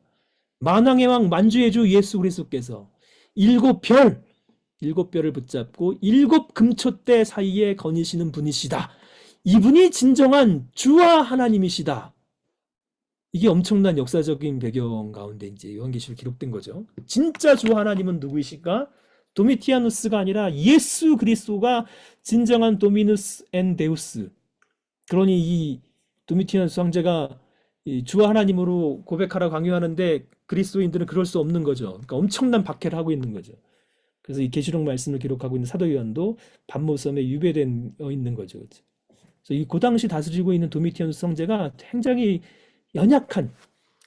만왕의 왕 만주의 주 예수 그리스도께서 7별을 붙잡고 7금초대 사이에 거니시는 분이시다. 이분이 진정한 주와 하나님이시다. 이게 엄청난 역사적인 배경 가운데 이제 요한계시록 기록된 거죠. 진짜 주 하나님은 누구이실까? 도미티아누스가 아니라 예수 그리스도가 진정한 도미누스 앤 데우스. 그러니 이 도미티아누스 황제가 이 주와 하나님으로 고백하라고 강요하는데 그리스도인들은 그럴 수 없는 거죠. 그러니까 엄청난 박해를 하고 있는 거죠. 그래서 이 계시록 말씀을 기록하고 있는 사도 요한도 반모섬에 유배되어 있는 거죠. 그래서 그 당시 다스리고 있는 도미티아누스 황제가 굉장히 연약한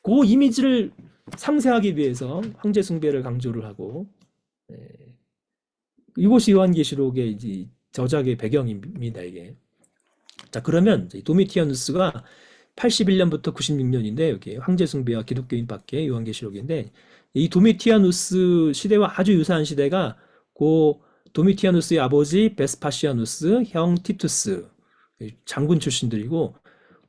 그 이미지를 상쇄하기 위해서 황제 숭배를 강조를 하고 이것이 요한계시록의 이제 저작의 배경입니다. 이게. 자, 그러면 도미티아누스가 81년부터 96년인데 여기 황제 숭배와 기독교인 밖에 요한계시록인데 이 도미티아누스 시대와 아주 유사한 시대가 그 도미티아누스의 아버지 베스파시아누스, 형 티투스, 장군 출신들이고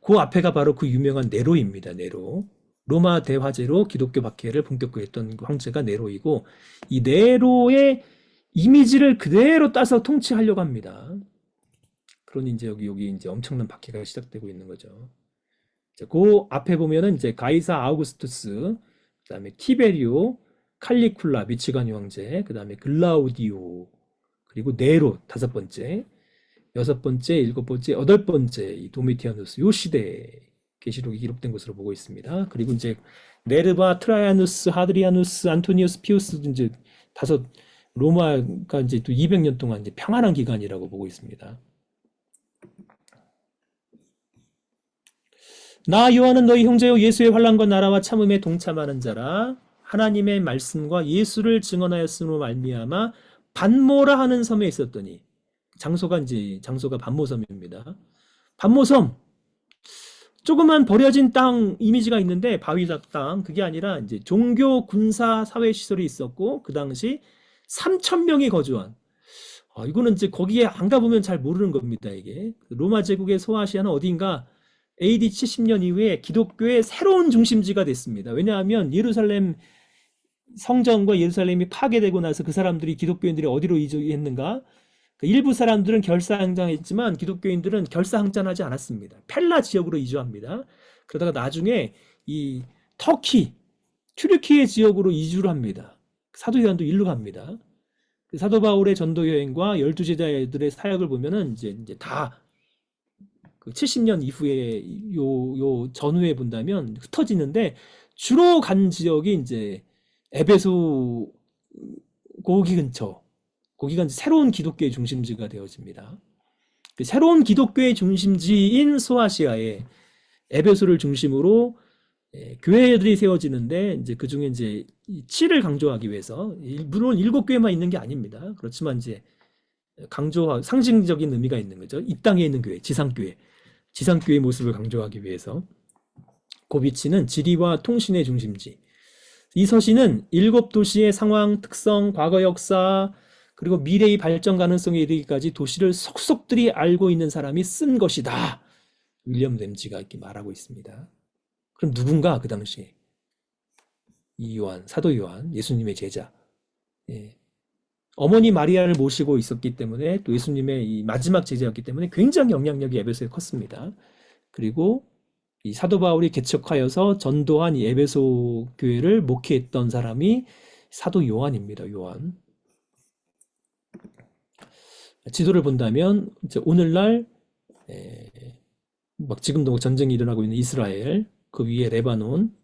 그 앞에가 바로 그 유명한 네로입니다. 네로. 로마 대화제로 기독교 박해를 본격화했던 황제가 네로이고 이 네로의 이미지를 그대로 따서 통치하려고 합니다. 그러니 이제 여기 이제 엄청난 박해가 시작되고 있는 거죠. 그 앞에 보면은 이제 가이사 아우구스투스, 그다음에 티베리오, 칼리쿨라 미치간 황제, 그다음에 글라우디오, 그리고 네로 다섯 번째, 여섯 번째, 일곱 번째, 여덟 번째 이 도미티아누스 요 시대 계시록이 기록된 것으로 보고 있습니다. 그리고 이제 네르바, 트라이아누스, 하드리아누스, 안토니우스 피우스 이제 다섯 로마가 이제 또 200년 동안 이제 평안한 기간이라고 보고 있습니다. 나 요한은 너희 형제요 예수의 환난과 나라와 참음에 동참하는 자라. 하나님의 말씀과 예수를 증언하였으므로 말미암아 반모라 하는 섬에 있었더니 장소가 반모섬입니다. 반모섬 조그만 버려진 땅 이미지가 있는데 바위작 땅 그게 아니라 이제 종교 군사 사회 시설이 있었고 그 당시 3,000명이 거주한 이거는 이제 거기에 안 가보면 잘 모르는 겁니다. 이게 로마 제국의 소아시아는 어딘가 AD 70년 이후에 기독교의 새로운 중심지가 됐습니다. 왜냐하면 예루살렘 성전과 예루살렘이 파괴되고 나서 그 사람들이 기독교인들이 어디로 이주했는가? 일부 사람들은 결사항전했지만 기독교인들은 결사항전하지 않았습니다. 펠라 지역으로 이주합니다. 그러다가 나중에 이 터키, 튀르키예 지역으로 이주를 합니다. 사도 요한도 일로 갑니다. 사도 바울의 전도 여행과 12제자들의 사역을 보면은 이제 다 그 70년 이후에 요 전후에 본다면 흩어지는데 주로 간 지역이 이제 에베소 거기 근처 거기가 이제 새로운 기독교의 중심지가 되어집니다. 그 새로운 기독교의 중심지인 소아시아에 에베소를 중심으로 교회들이 세워지는데 이제 그 중에 이제 7을 강조하기 위해서 물론 7교회만 있는 게 아닙니다. 그렇지만 이제 상징적인 의미가 있는 거죠. 이 땅에 있는 교회, 지상교회의 모습을 강조하기 위해서 고비치는 지리와 통신의 중심지. 이 서신은 7도시의 상황, 특성, 과거 역사 그리고 미래의 발전 가능성에 이르기까지 도시를 속속들이 알고 있는 사람이 쓴 것이다. 윌리엄 램지가 이렇게 말하고 있습니다. 그럼 누군가 그 당시에 이 요한, 사도 요한, 예수님의 제자. 어머니 마리아를 모시고 있었기 때문에 또 예수님의 이 마지막 제자였기 때문에 굉장히 영향력이 에베소에 컸습니다. 그리고 이 사도 바울이 개척하여서 전도한 이 에베소 교회를 목회했던 사람이 사도 요한입니다. 요한. 지도를 본다면 이제 오늘날 막 지금도 전쟁이 일어나고 있는 이스라엘, 그 위에 레바논,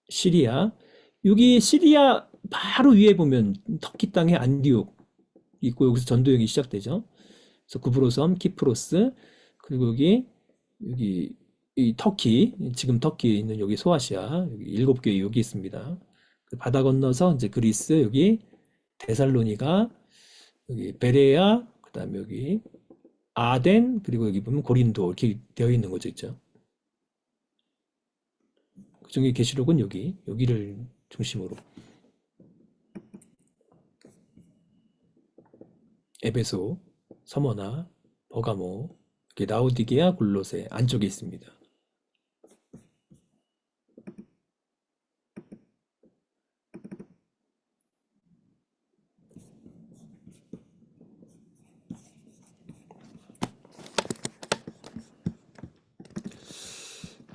시리아. 여기 시리아 바로 위에 보면 터키 땅에 안디옥 있고 여기서 전도여행이 시작되죠. 그래서 구브로섬, 키프로스, 그리고 여기 이 터키, 지금 터키에 있는 여기 소아시아, 여기 7개 여기 있습니다. 바다 건너서 이제 그리스, 여기 데살로니가, 여기 베레아, 그다음에 여기 아덴, 그리고 여기 보면 고린도 이렇게 되어 있는 거죠, 있죠. 그중에 계시록은 여기를 중심으로 에베소, 서머나, 버가모, 라오디게아, 골로새 안쪽에 있습니다.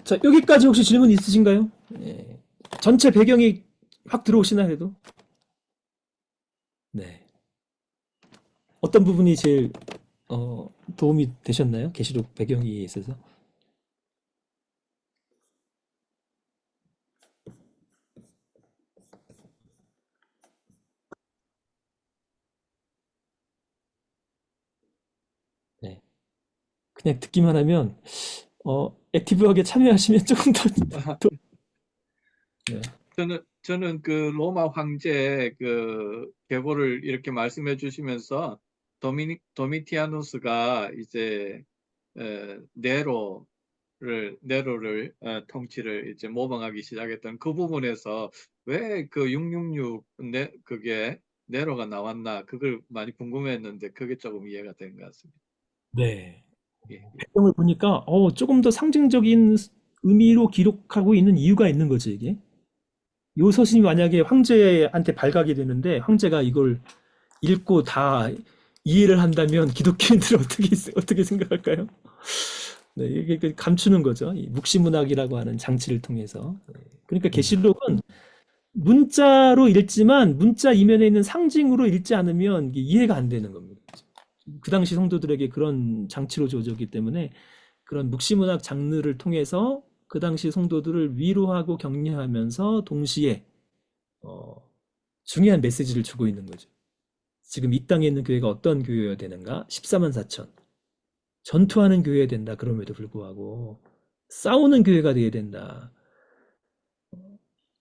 자, 여기까지 혹시 질문 있으신가요? 전체 배경이 확 들어오시나 해도? 네. 어떤 부분이 제일 도움이 되셨나요? 계시록 배경이 있어서? 네. 그냥 듣기만 하면 액티브하게 참여하시면 조금 더 네. 저는 그 로마 황제 그 계보를 이렇게 말씀해 주시면서 도미티아누스가 이제 네로를 통치를 이제 모방하기 시작했던 그 부분에서 왜 그 666 그게 네로가 나왔나 그걸 많이 궁금했는데 그게 조금 이해가 된 것 같습니다. 네. 배경을 보니까 조금 더 상징적인 의미로 기록하고 있는 이유가 있는 거죠, 이게. 요 서신이 만약에 황제한테 발각이 되는데 황제가 이걸 읽고 다 이해를 한다면 기독교인들은 어떻게 생각할까요? 네, 이게 감추는 거죠. 이 묵시문학이라고 하는 장치를 통해서. 그러니까 계시록은 문자로 읽지만 문자 이면에 있는 상징으로 읽지 않으면 이게 이해가 안 되는 겁니다. 그 당시 성도들에게 그런 장치로 주어졌기 때문에 그런 묵시문학 장르를 통해서 그 당시 성도들을 위로하고 격려하면서 동시에 중요한 메시지를 주고 있는 거죠. 지금 이 땅에 있는 교회가 어떤 교회여야 되는가? 14만 4천. 전투하는 교회여야 된다. 그럼에도 불구하고 싸우는 교회가 되어야 된다.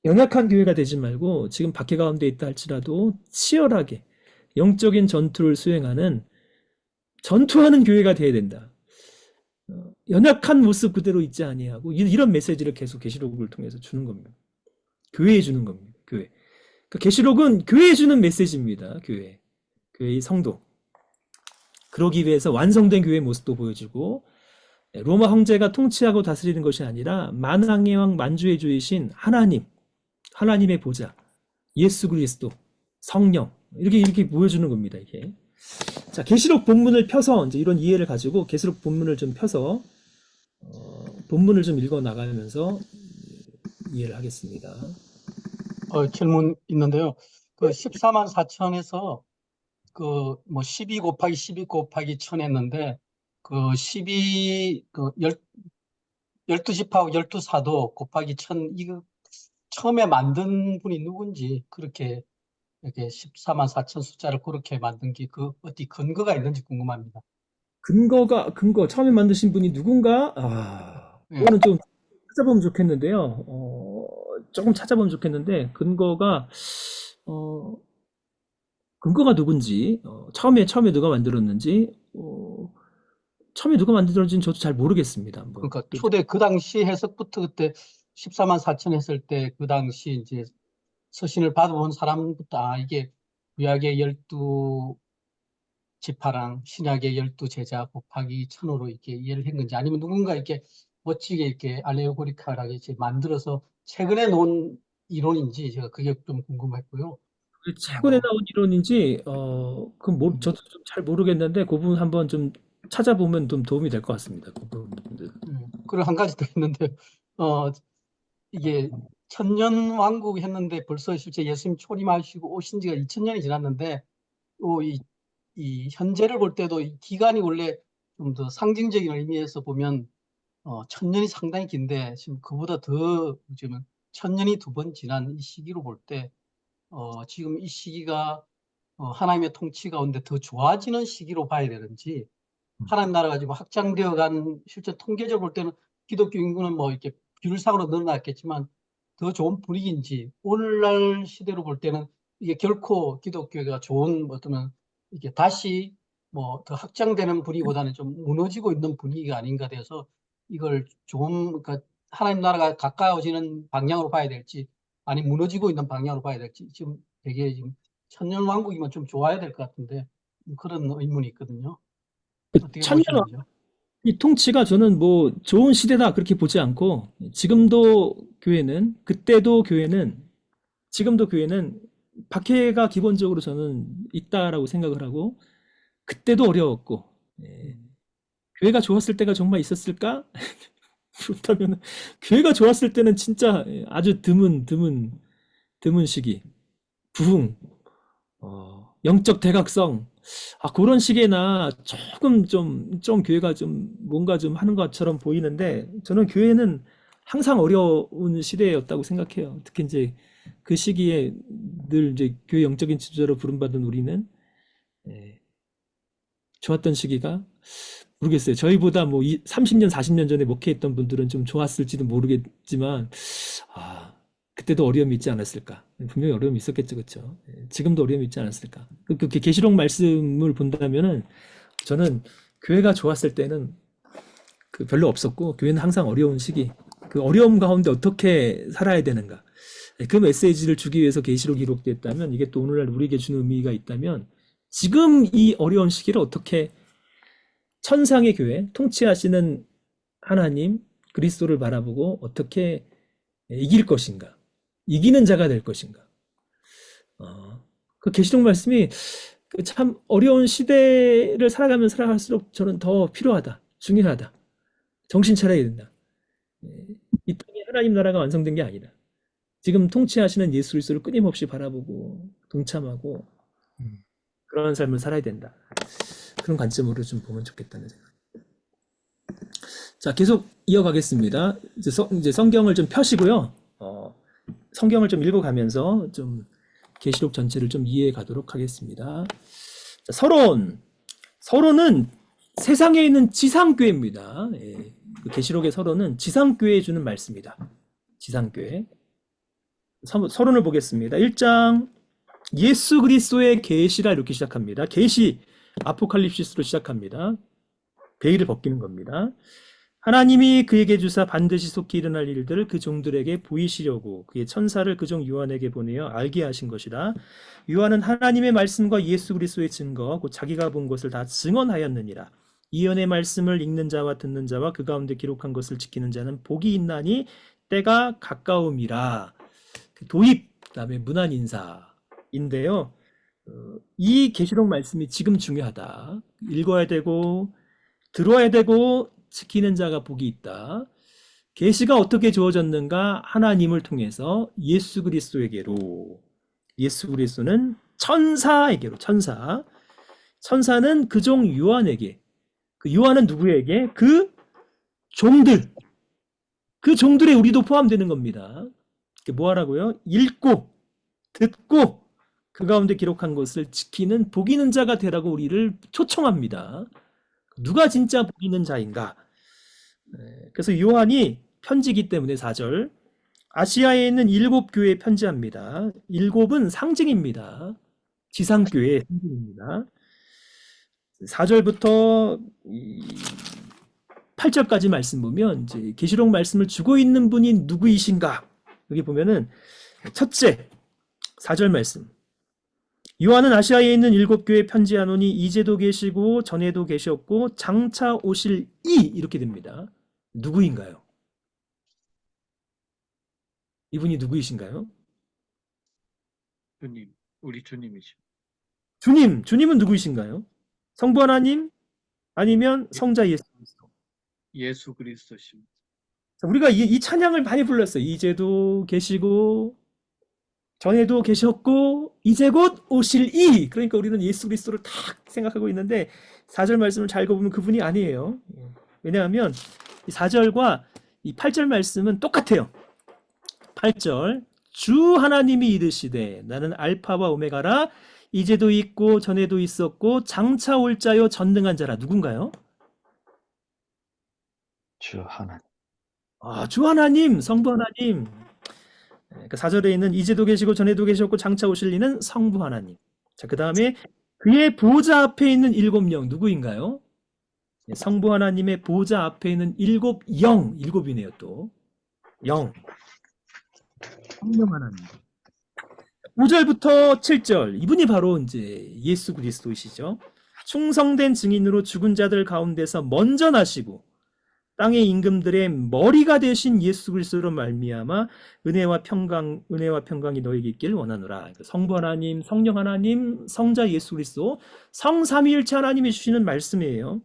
연약한 교회가 되지 말고 지금 박해 가운데 있다 할지라도 치열하게 영적인 전투를 수행하는 전투하는 교회가 되어야 된다. 연약한 모습 그대로 있지 아니하고 이런 메시지를 계속 계시록을 통해서 주는 겁니다. 교회에 주는 겁니다. 교회. 그러니까 계시록은 교회에 주는 메시지입니다. 교회의 성도. 그러기 위해서 완성된 교회의 모습도 보여주고 로마 황제가 통치하고 다스리는 것이 아니라 만왕의 왕 만주의 주이신 하나님의 보좌, 예수 그리스도, 성령 이렇게 보여주는 겁니다. 이게. 자, 계시록 본문을 펴서 이제 이런 이해를 가지고 계시록 본문을 좀 펴서 본문을 좀 읽어 나가면서 이해를 하겠습니다. 질문 있는데요. 그 14만 4천에서 그 뭐 12 곱하기 12 곱하기 1000 했는데 그 12 12지파하고 12사도 곱하기 1000 이거 처음에 만든 분이 누군지 그렇게 이렇게 14만 4천 숫자를 그렇게 만든 게 그 어디 근거가 있는지 궁금합니다. 근거 처음에 만드신 분이 누군가? 그거는 좀 찾아보면 좋겠는데요. 조금 찾아보면 좋겠는데 근거가 누군지 처음에 누가 만들었는지 처음에 누가 만들었는지는 저도 잘 모르겠습니다. 한번. 그러니까 초대 그 당시 해석부터 그때 14만 4천 했을 때 그 당시 이제 서신을 받아본 사람부터 이게 구약의 12지파랑 신약의 12제자 곱하기 1000으로 이렇게 이해를 한 건지 아니면 누군가 이렇게 멋지게 이렇게 알레고리카라게 이제 만들어서 최근에 놓은 이론인지 제가 그게 좀 궁금했고요. 최근에 나온 이론인지 그건 저도 좀 잘 모르겠는데 그 부분 한번 좀 찾아보면 좀 도움이 될 것 같습니다. 그 부분들. 그리고 한 가지 더 있는데 이게 천년 왕국 했는데 벌써 실제 예수님 초림하시고 오신 지가 2000년이 지났는데 이 현재를 볼 때도 이 기간이 원래 좀 더 상징적인 의미에서 보면 1000년이 상당히 긴데 지금 그보다 더 요즘은 1000년이 2번 지난 이 시기로 볼 때 지금 이 시기가 하나님의 통치 가운데 더 좋아지는 시기로 봐야 되는지 하나님 나라가 지금 확장되어 간 실제 통계적으로 볼 때는 기독교 인구는 뭐 이렇게 비율상으로 늘어났겠지만 더 좋은 분위기인지 오늘날 시대로 볼 때는 이게 결코 기독교가 좋은 어쩌면 이게 다시 뭐 더 확장되는 분위기보다는 좀 무너지고 있는 분위기가 아닌가 돼서 이걸 그러니까 하나님 나라가 가까워지는 방향으로 봐야 될지 아니 무너지고 있는 방향으로 봐야 될지 지금 되게 지금 천년 왕국이면 좀 좋아야 될 것 같은데 그런 의문이 있거든요. 어떻게 천년 보시는지요? 이 통치가 저는 뭐 좋은 시대다 그렇게 보지 않고 지금도 교회는 그때도 교회는 지금도 교회는 박해가 기본적으로 저는 있다라고 생각을 하고 그때도 어려웠고 교회가 좋았을 때가 정말 있었을까? 그렇다면 교회가 좋았을 때는 진짜 아주 드문 시기 부흥 영적 대각성 그런 시기에나 조금 좀 교회가 좀 뭔가 좀 하는 것처럼 보이는데 저는 교회는 항상 어려운 시대였다고 생각해요. 특히 이제 그 시기에 늘 이제 교회 영적인 지도자로 부름받은 우리는 좋았던 시기가 모르겠어요. 저희보다 뭐 30년, 40년 전에 목회했던 분들은 좀 좋았을지도 모르겠지만 그때도 어려움이 있지 않았을까? 분명히 어려움이 있었겠죠, 그렇죠? 지금도 어려움이 있지 않았을까? 그 계시록 말씀을 본다면은 저는 교회가 좋았을 때는 별로 없었고 교회는 항상 어려운 시기, 그 어려움 가운데 어떻게 살아야 되는가? 그 메시지를 주기 위해서 계시록이 기록됐다면 이게 또 오늘날 우리에게 주는 의미가 있다면 지금 이 어려운 시기를 어떻게 천상의 교회, 통치하시는 하나님, 그리스도를 바라보고 어떻게 이길 것인가, 이기는 자가 될 것인가. 그 계시록 말씀이 참 어려운 시대를 살아가면 살아갈수록 저는 더 필요하다, 중요하다, 정신 차려야 된다. 이 땅에 하나님 나라가 완성된 게 아니다. 지금 통치하시는 예수 그리스도를 끊임없이 바라보고 동참하고 그런 삶을 살아야 된다. 그런 관점으로 좀 보면 좋겠다는 생각. 자, 계속 이어가겠습니다. 이제 성경을 좀 펴시고요. 성경을 좀 읽어가면서 좀 계시록 전체를 좀 이해해 가도록 하겠습니다. 자, 서론은 세상에 있는 지상교회입니다. 예, 계시록의 서론은 지상교회에 주는 말씀이다. 지상교회. 서론을 보겠습니다. 1장 예수 그리스도의 계시라 이렇게 시작합니다. 계시 아포칼립시스로 시작합니다. 베일을 벗기는 겁니다. 하나님이 그에게 주사 반드시 속히 일어날 일들을 그 종들에게 보이시려고 그의 천사를 그 종 요한에게 보내어 알게 하신 것이라. 요한은 하나님의 말씀과 예수 그리스도의 증거 곧 자기가 본 것을 다 증언하였느니라. 이언의 말씀을 읽는 자와 듣는 자와 그 가운데 기록한 것을 지키는 자는 복이 있나니 때가 가까움이라. 도입, 그다음에 문안 인사인데요. 이 계시록 말씀이 지금 중요하다. 읽어야 되고 들어야 되고 지키는 자가 복이 있다. 계시가 어떻게 주어졌는가? 하나님을 통해서 예수 그리스도에게로. 예수 그리스도는 천사에게로. 천사는 그 종 요한에게. 그 요한은 누구에게? 그 종들. 그 종들에 우리도 포함되는 겁니다. 뭐 하라고요? 읽고 듣고 그 가운데 기록한 것을 지키는 복 있는 자가 되라고 우리를 초청합니다. 누가 진짜 복 있는 자인가? 그래서 요한이 편지이기 때문에 4절 아시아에 있는 7교회에 편지합니다. 7은 상징입니다. 지상교회의 상징입니다. 4절부터 8절까지 말씀 보면 이제 계시록 말씀을 주고 있는 분이 누구이신가? 여기 보면은 첫째 4절 말씀. 요한은 아시아에 있는 7교회에 편지하노니 이제도 계시고 전에도 계셨고 장차 오실 이렇게 됩니다. 누구인가요? 이분이 누구이신가요? 주님, 우리 주님이시죠. 주님은 누구이신가요? 성부 하나님 아니면 성자 예수 그리스도? 예수 그리스도십니다. 우리가 이 찬양을 많이 불렀어요. 이제도 계시고 전에도 계셨고 이제 곧 오실 이. 그러니까 우리는 예수 그리스도를 딱 생각하고 있는데 4절 말씀을 잘 읽어보면 그분이 아니에요. 왜냐하면 이 4절과 이 8절 말씀은 똑같아요. 8절 주 하나님이 이르시되 나는 알파와 오메가라 이제도 있고 전에도 있었고 장차 올 자요 전능한 자라. 누군가요? 주 하나님. 주 하나님, 성부 하나님. 그 4절에 있는 이제도 계시고 전에도 계셨고 장차 오실 이는 성부 하나님. 자, 그 다음에 그의 보좌 앞에 있는 7영 누구인가요? 성부 하나님의 보좌 앞에 있는 7영, 7이네요 또. 영. 성령 하나님. 5절부터 7절 이분이 바로 이제 예수 그리스도이시죠. 충성된 증인으로 죽은 자들 가운데서 먼저 나시고 땅의 임금들의 머리가 되신 예수 그리스도로 말미암아 은혜와 평강이 너에게 있길 원하노라. 성부 하나님, 성령 하나님, 성자 예수 그리스도 성삼위일체 하나님이 주시는 말씀이에요.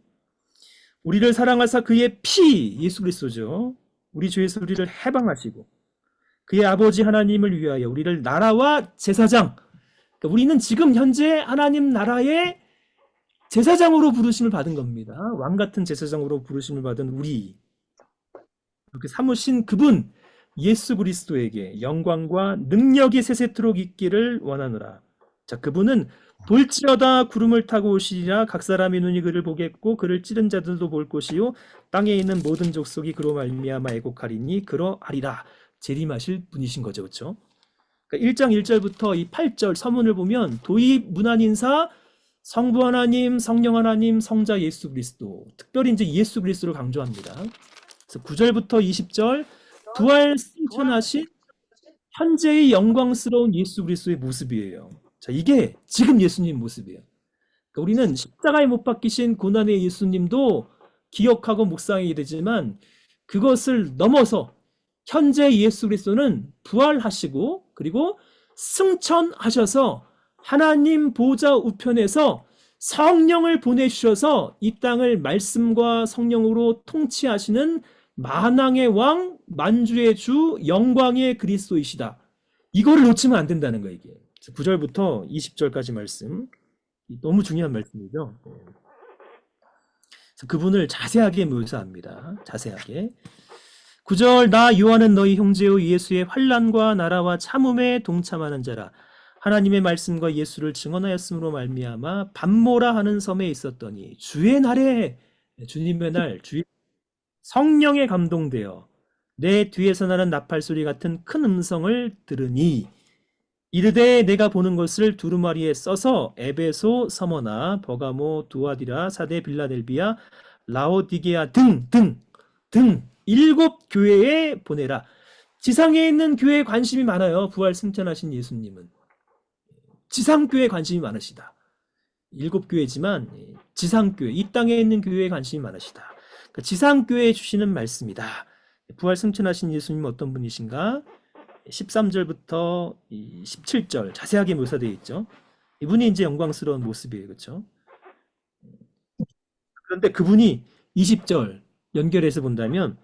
우리를 사랑하사 그의 피 예수 그리스도죠. 우리 주 예수 우리를 해방하시고 그의 아버지 하나님을 위하여 우리를 나라와 제사장. 그러니까 우리는 지금 현재 하나님 나라의 제사장으로 부르심을 받은 겁니다. 왕 같은 제사장으로 부르심을 받은 우리. 이렇게 삼으신 그분 예수 그리스도에게 영광과 능력이 세세토록 있기를 원하노라. 자, 그분은 볼지어다 구름을 타고 오시리라. 각 사람의 눈이 그를 보겠고 그를 찌른 자들도 볼 것이요 땅에 있는 모든 족속이 그로 말미암아 애곡하리니 그러하리라. 재림하실 분이신 거죠. 그렇죠? 그러니까 1장 1절부터 이 8절 서문을 보면 도입, 문안 인사, 성부 하나님, 성령 하나님, 성자 예수 그리스도. 특별히 이제 예수 그리스도를 강조합니다. 그래서 9절부터 20절 부활 승천하신 현재의 영광스러운 예수 그리스도의 모습이에요. 자, 이게 지금 예수님 모습이에요. 그러니까 우리는 십자가에 못 박히신 고난의 예수님도 기억하고 묵상해야 되지만 그것을 넘어서 현재 예수 그리스도는 부활하시고 그리고 승천하셔서 하나님 보좌 우편에서 성령을 보내주셔서 이 땅을 말씀과 성령으로 통치하시는 만왕의 왕, 만주의 주, 영광의 그리스도이시다. 이거를 놓치면 안 된다는 거예요, 이게. 9절부터 20절까지 말씀. 너무 중요한 말씀이죠. 그래서 그분을 자세하게 묘사합니다. 자세하게. 9절 나 요한은 너희 형제요 예수의 환난과 나라와 참음에 동참하는 자라. 하나님의 말씀과 예수를 증언하였으므로 말미암아 밤모라 하는 섬에 있었더니 주의 날에 주님의 날 주의 성령에 감동되어 내 뒤에서 나는 나팔 소리 같은 큰 음성을 들으니 이르되 내가 보는 것을 두루마리에 써서 에베소, 서머나, 버가모, 두아디라, 사데, 빌라델비아, 라오디게아 등 7 교회에 보내라. 지상에 있는 교회에 관심이 많아요. 부활 승천하신 예수님은. 지상교회에 관심이 많으시다. 7 교회지만 지상교회, 이 땅에 있는 교회에 관심이 많으시다. 그러니까 지상교회에 주시는 말씀이다. 부활 승천하신 예수님 어떤 분이신가? 13절부터 17절 자세하게 묘사되어 있죠. 이분이 이제 영광스러운 모습이에요. 그렇죠? 그런데 그분이 20절 연결해서 본다면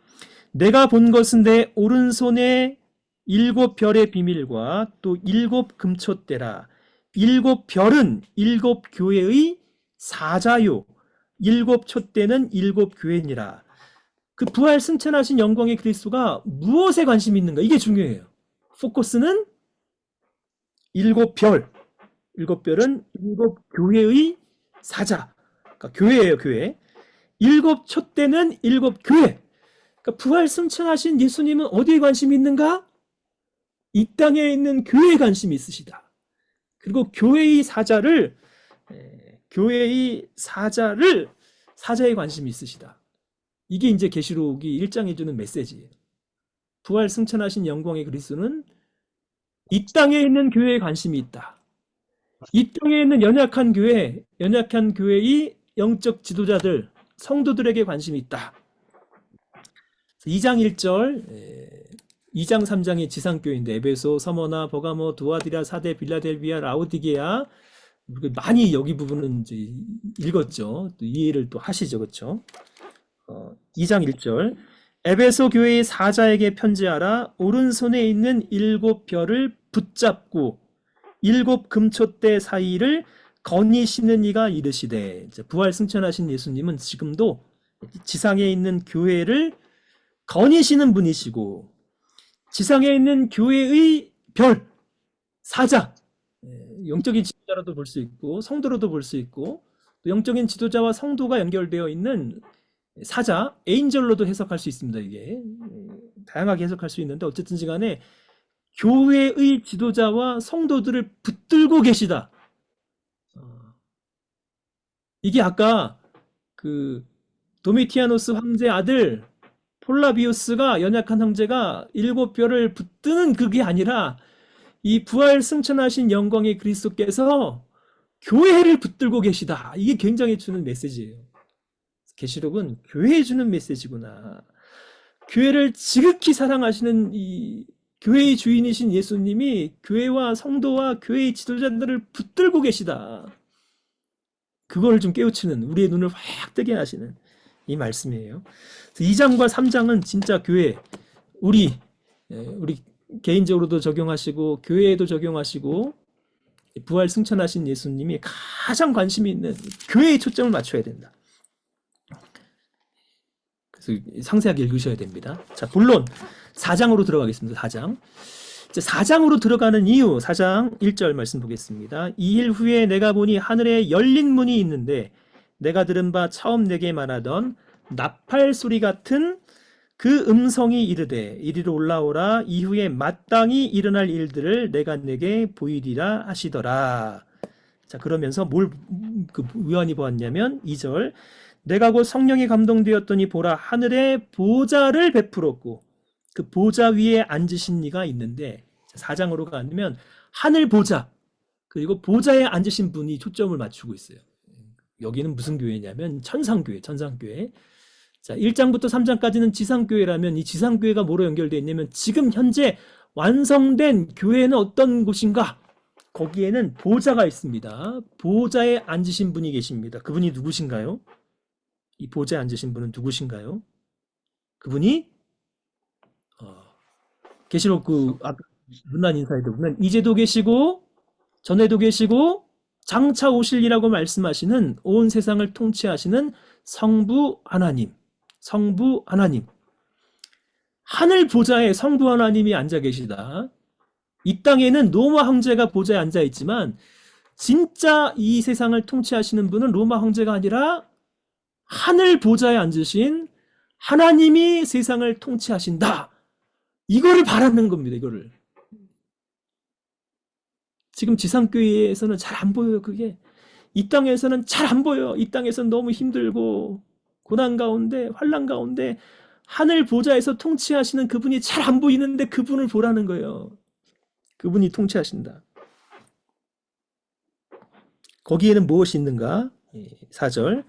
내가 본 것은 내 오른손에 7 별의 비밀과 또 7 금촛대라. 7 별은 7 교회의 사자요. 7 촛대는 7 교회니라. 그 부활 승천하신 영광의 그리스도가 무엇에 관심이 있는가? 이게 중요해요. 포커스는 7 별. 7 별은 7 교회의 사자. 그러니까 교회예요, 교회. 7 촛대는 7 교회. 그러니까 부활 승천하신 예수님은 어디에 관심이 있는가? 이 땅에 있는 교회에 관심이 있으시다. 그리고 교회의 사자에 관심이 있으시다. 이게 이제 계시록이 1장에 주는 메시지예요. 부활 승천하신 영광의 그리스도는 이 땅에 있는 교회에 관심이 있다. 이 땅에 있는 연약한 교회의 영적 지도자들, 성도들에게 관심이 있다. 2장 1절, 2장 3장이 지상교회인데 에베소, 서머나, 버가모, 두아디라, 사데, 빌라델비아, 라오디게아 많이 여기 부분은 이제 읽었죠. 또 이해를 또 하시죠, 그렇죠? 2장 1절 에베소 교회의 사자에게 편지하라. 오른손에 있는 7 별을 붙잡고 7 금촛대 사이를 거니시는 이가 이르시되 부활 승천하신 예수님은 지금도 지상에 있는 교회를 거니시는 분이시고 지상에 있는 교회의 별, 사자, 영적인 지도자로도 볼 수 있고 성도로도 볼 수 있고 또 영적인 지도자와 성도가 연결되어 있는 사자, 에인절로도 해석할 수 있습니다. 이게 다양하게 해석할 수 있는데 어쨌든 간에 교회의 지도자와 성도들을 붙들고 계시다. 이게 아까 그 도미티아노스 황제 아들 폴라비우스가 연약한 황제가 7 별을 붙드는 그게 아니라 이 부활 승천하신 영광의 그리스도께서 교회를 붙들고 계시다. 이게 굉장히 주는 메시지예요. 계시록은 교회에 주는 메시지구나. 교회를 지극히 사랑하시는 이 교회의 주인이신 예수님이 교회와 성도와 교회의 지도자들을 붙들고 계시다. 그걸 좀 깨우치는, 우리의 눈을 확 뜨게 하시는 이 말씀이에요. 2장과 3장은 진짜 교회, 우리 개인적으로도 적용하시고 교회에도 적용하시고 부활 승천하신 예수님이 가장 관심이 있는 교회에 초점을 맞춰야 된다. 그래서 상세하게 읽으셔야 됩니다. 자, 본론 4장으로 들어가겠습니다. 4장. 이제 4장으로 들어가는 이유, 4장 1절 말씀 보겠습니다. 2일 후에 내가 보니 하늘에 열린 문이 있는데 내가 들은 바 처음 내게 말하던 나팔 소리 같은 그 음성이 이르되 이리로 올라오라. 이후에 마땅히 일어날 일들을 내가 내게 보이리라 하시더라. 자, 그러면서 요한이 보았냐면 2절 내가 곧 성령에 감동되었더니 보라 하늘에 보좌를 베풀었고 그 보좌 위에 앉으신 이가 있는데 4장으로 가면 하늘 보좌 그리고 보좌에 앉으신 분이 초점을 맞추고 있어요. 여기는 무슨 교회냐면 천상교회, 천상교회. 자, 1장부터 3장까지는 지상교회라면 이 지상교회가 뭐로 연결되어 있냐면 지금 현재 완성된 교회는 어떤 곳인가? 거기에는 보좌가 있습니다. 보좌에 앉으신 분이 계십니다. 그분이 누구신가요? 이 보좌에 앉으신 분은 누구신가요? 그분이 계시록 문안 인사에도 보면 이제도 계시고 전에도 계시고 장차 오실이라고 말씀하시는 온 세상을 통치하시는 성부 하나님, 성부 하나님. 하늘 보좌에 성부 하나님이 앉아 계시다. 이 땅에는 로마 황제가 보좌에 앉아 있지만 진짜 이 세상을 통치하시는 분은 로마 황제가 아니라 하늘 보좌에 앉으신 하나님이 세상을 통치하신다. 이거를 바라는 겁니다. 이거를. 지금 지상교회에서는 잘 안 보여요. 그게. 이 땅에서는 잘 안 보여. 이 땅에서는 너무 힘들고 고난 가운데 환난 가운데 하늘 보좌에서 통치하시는 그분이 잘 안 보이는데 그분을 보라는 거예요. 그분이 통치하신다. 거기에는 무엇이 있는가? 4절.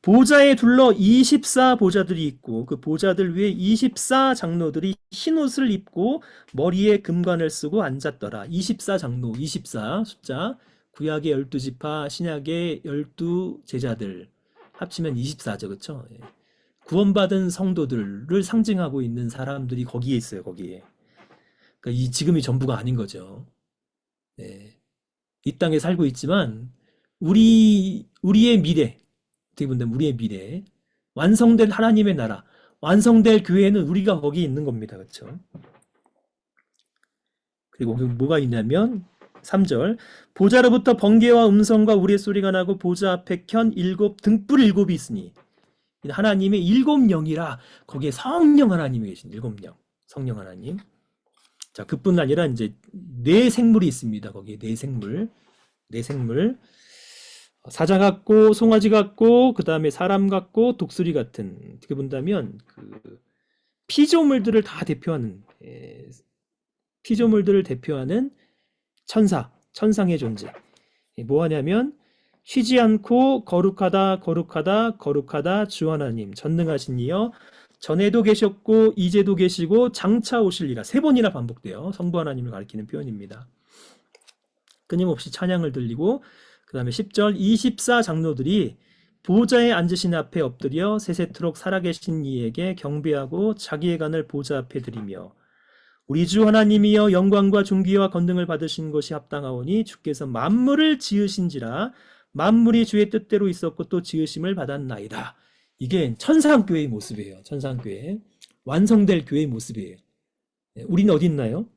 보좌에 둘러 24보좌들이 있고 그 보좌들 위에 24장로들이 흰옷을 입고 머리에 금관을 쓰고 앉았더라. 24장로, 24 숫자. 구약의 12지파, 신약의 12제자들 합치면 24죠. 그렇죠? 구원받은 성도들을 상징하고 있는 사람들이 거기에 있어요. 거기에. 그러니까 이 지금이 전부가 아닌 거죠. 네. 이 땅에 살고 있지만 우리의 미래, 어떻게 보면 우리의 미래, 완성될 하나님의 나라, 완성될 교회는 우리가 거기 있는 겁니다. 그렇죠? 그리고 뭐가 있냐면 3절. 보좌로부터 번개와 음성과 우레소리가 나고 보좌 앞에 켠 7 등불 7이 있으니 하나님의 7영이라 거기에 성령 하나님이 계신 7영. 성령 하나님. 자, 그뿐 아니라 이제 네 생물이 있습니다. 거기에 네 생물. 네 생물. 사자 같고 송아지 같고 그다음에 사람 같고 독수리 같은, 어떻게 본다면 그 피조물들을 다 대표하는 피조물들을 대표하는 천상의 존재. 뭐 하냐면 쉬지 않고 거룩하다 거룩하다 거룩하다 주 하나님 전능하신 이여 전에도 계셨고 이제도 계시고 장차 오실리라. 3번이나 반복돼요. 성부 하나님을 가리키는 표현입니다. 끊임없이 찬양을 들리고 그 다음에 10절 24장로들이 보좌에 앉으신 앞에 엎드려 세세토록 살아계신 이에게 경배하고 자기의 간을 보좌 앞에 드리며 우리 주 하나님이여 영광과 존귀와 건능을 받으신 것이 합당하오니 주께서 만물을 지으신지라 만물이 주의 뜻대로 있었고 또 지으심을 받았나이다. 이게 천상교회의 모습이에요. 천상교회. 완성될 교회의 모습이에요. 우리는 어디 있나요?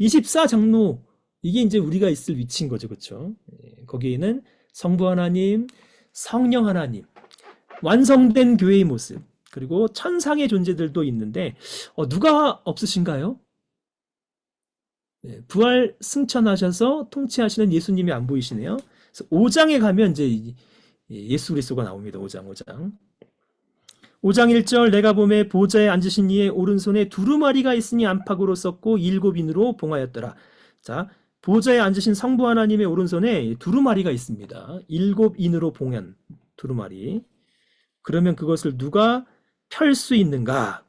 24장로. 이게 이제 우리가 있을 위치인 거죠. 그렇죠? 거기에는 성부 하나님, 성령 하나님, 완성된 교회의 모습, 그리고 천상의 존재들도 있는데 누가 없으신가요? 부활 승천하셔서 통치하시는 예수님이 안 보이시네요. 그래서 5장에 가면 이제 예수 그리스도가 나옵니다. 5장 1절 내가 보매 보좌에 앉으신 이의 오른손에 두루마리가 있으니 안팎으로 썼고 7인으로 봉하였더라. 자, 보좌에 앉으신 성부 하나님의 오른손에 두루마리가 있습니다. 7인으로 봉한 두루마리. 그러면 그것을 누가 펼 수 있는가?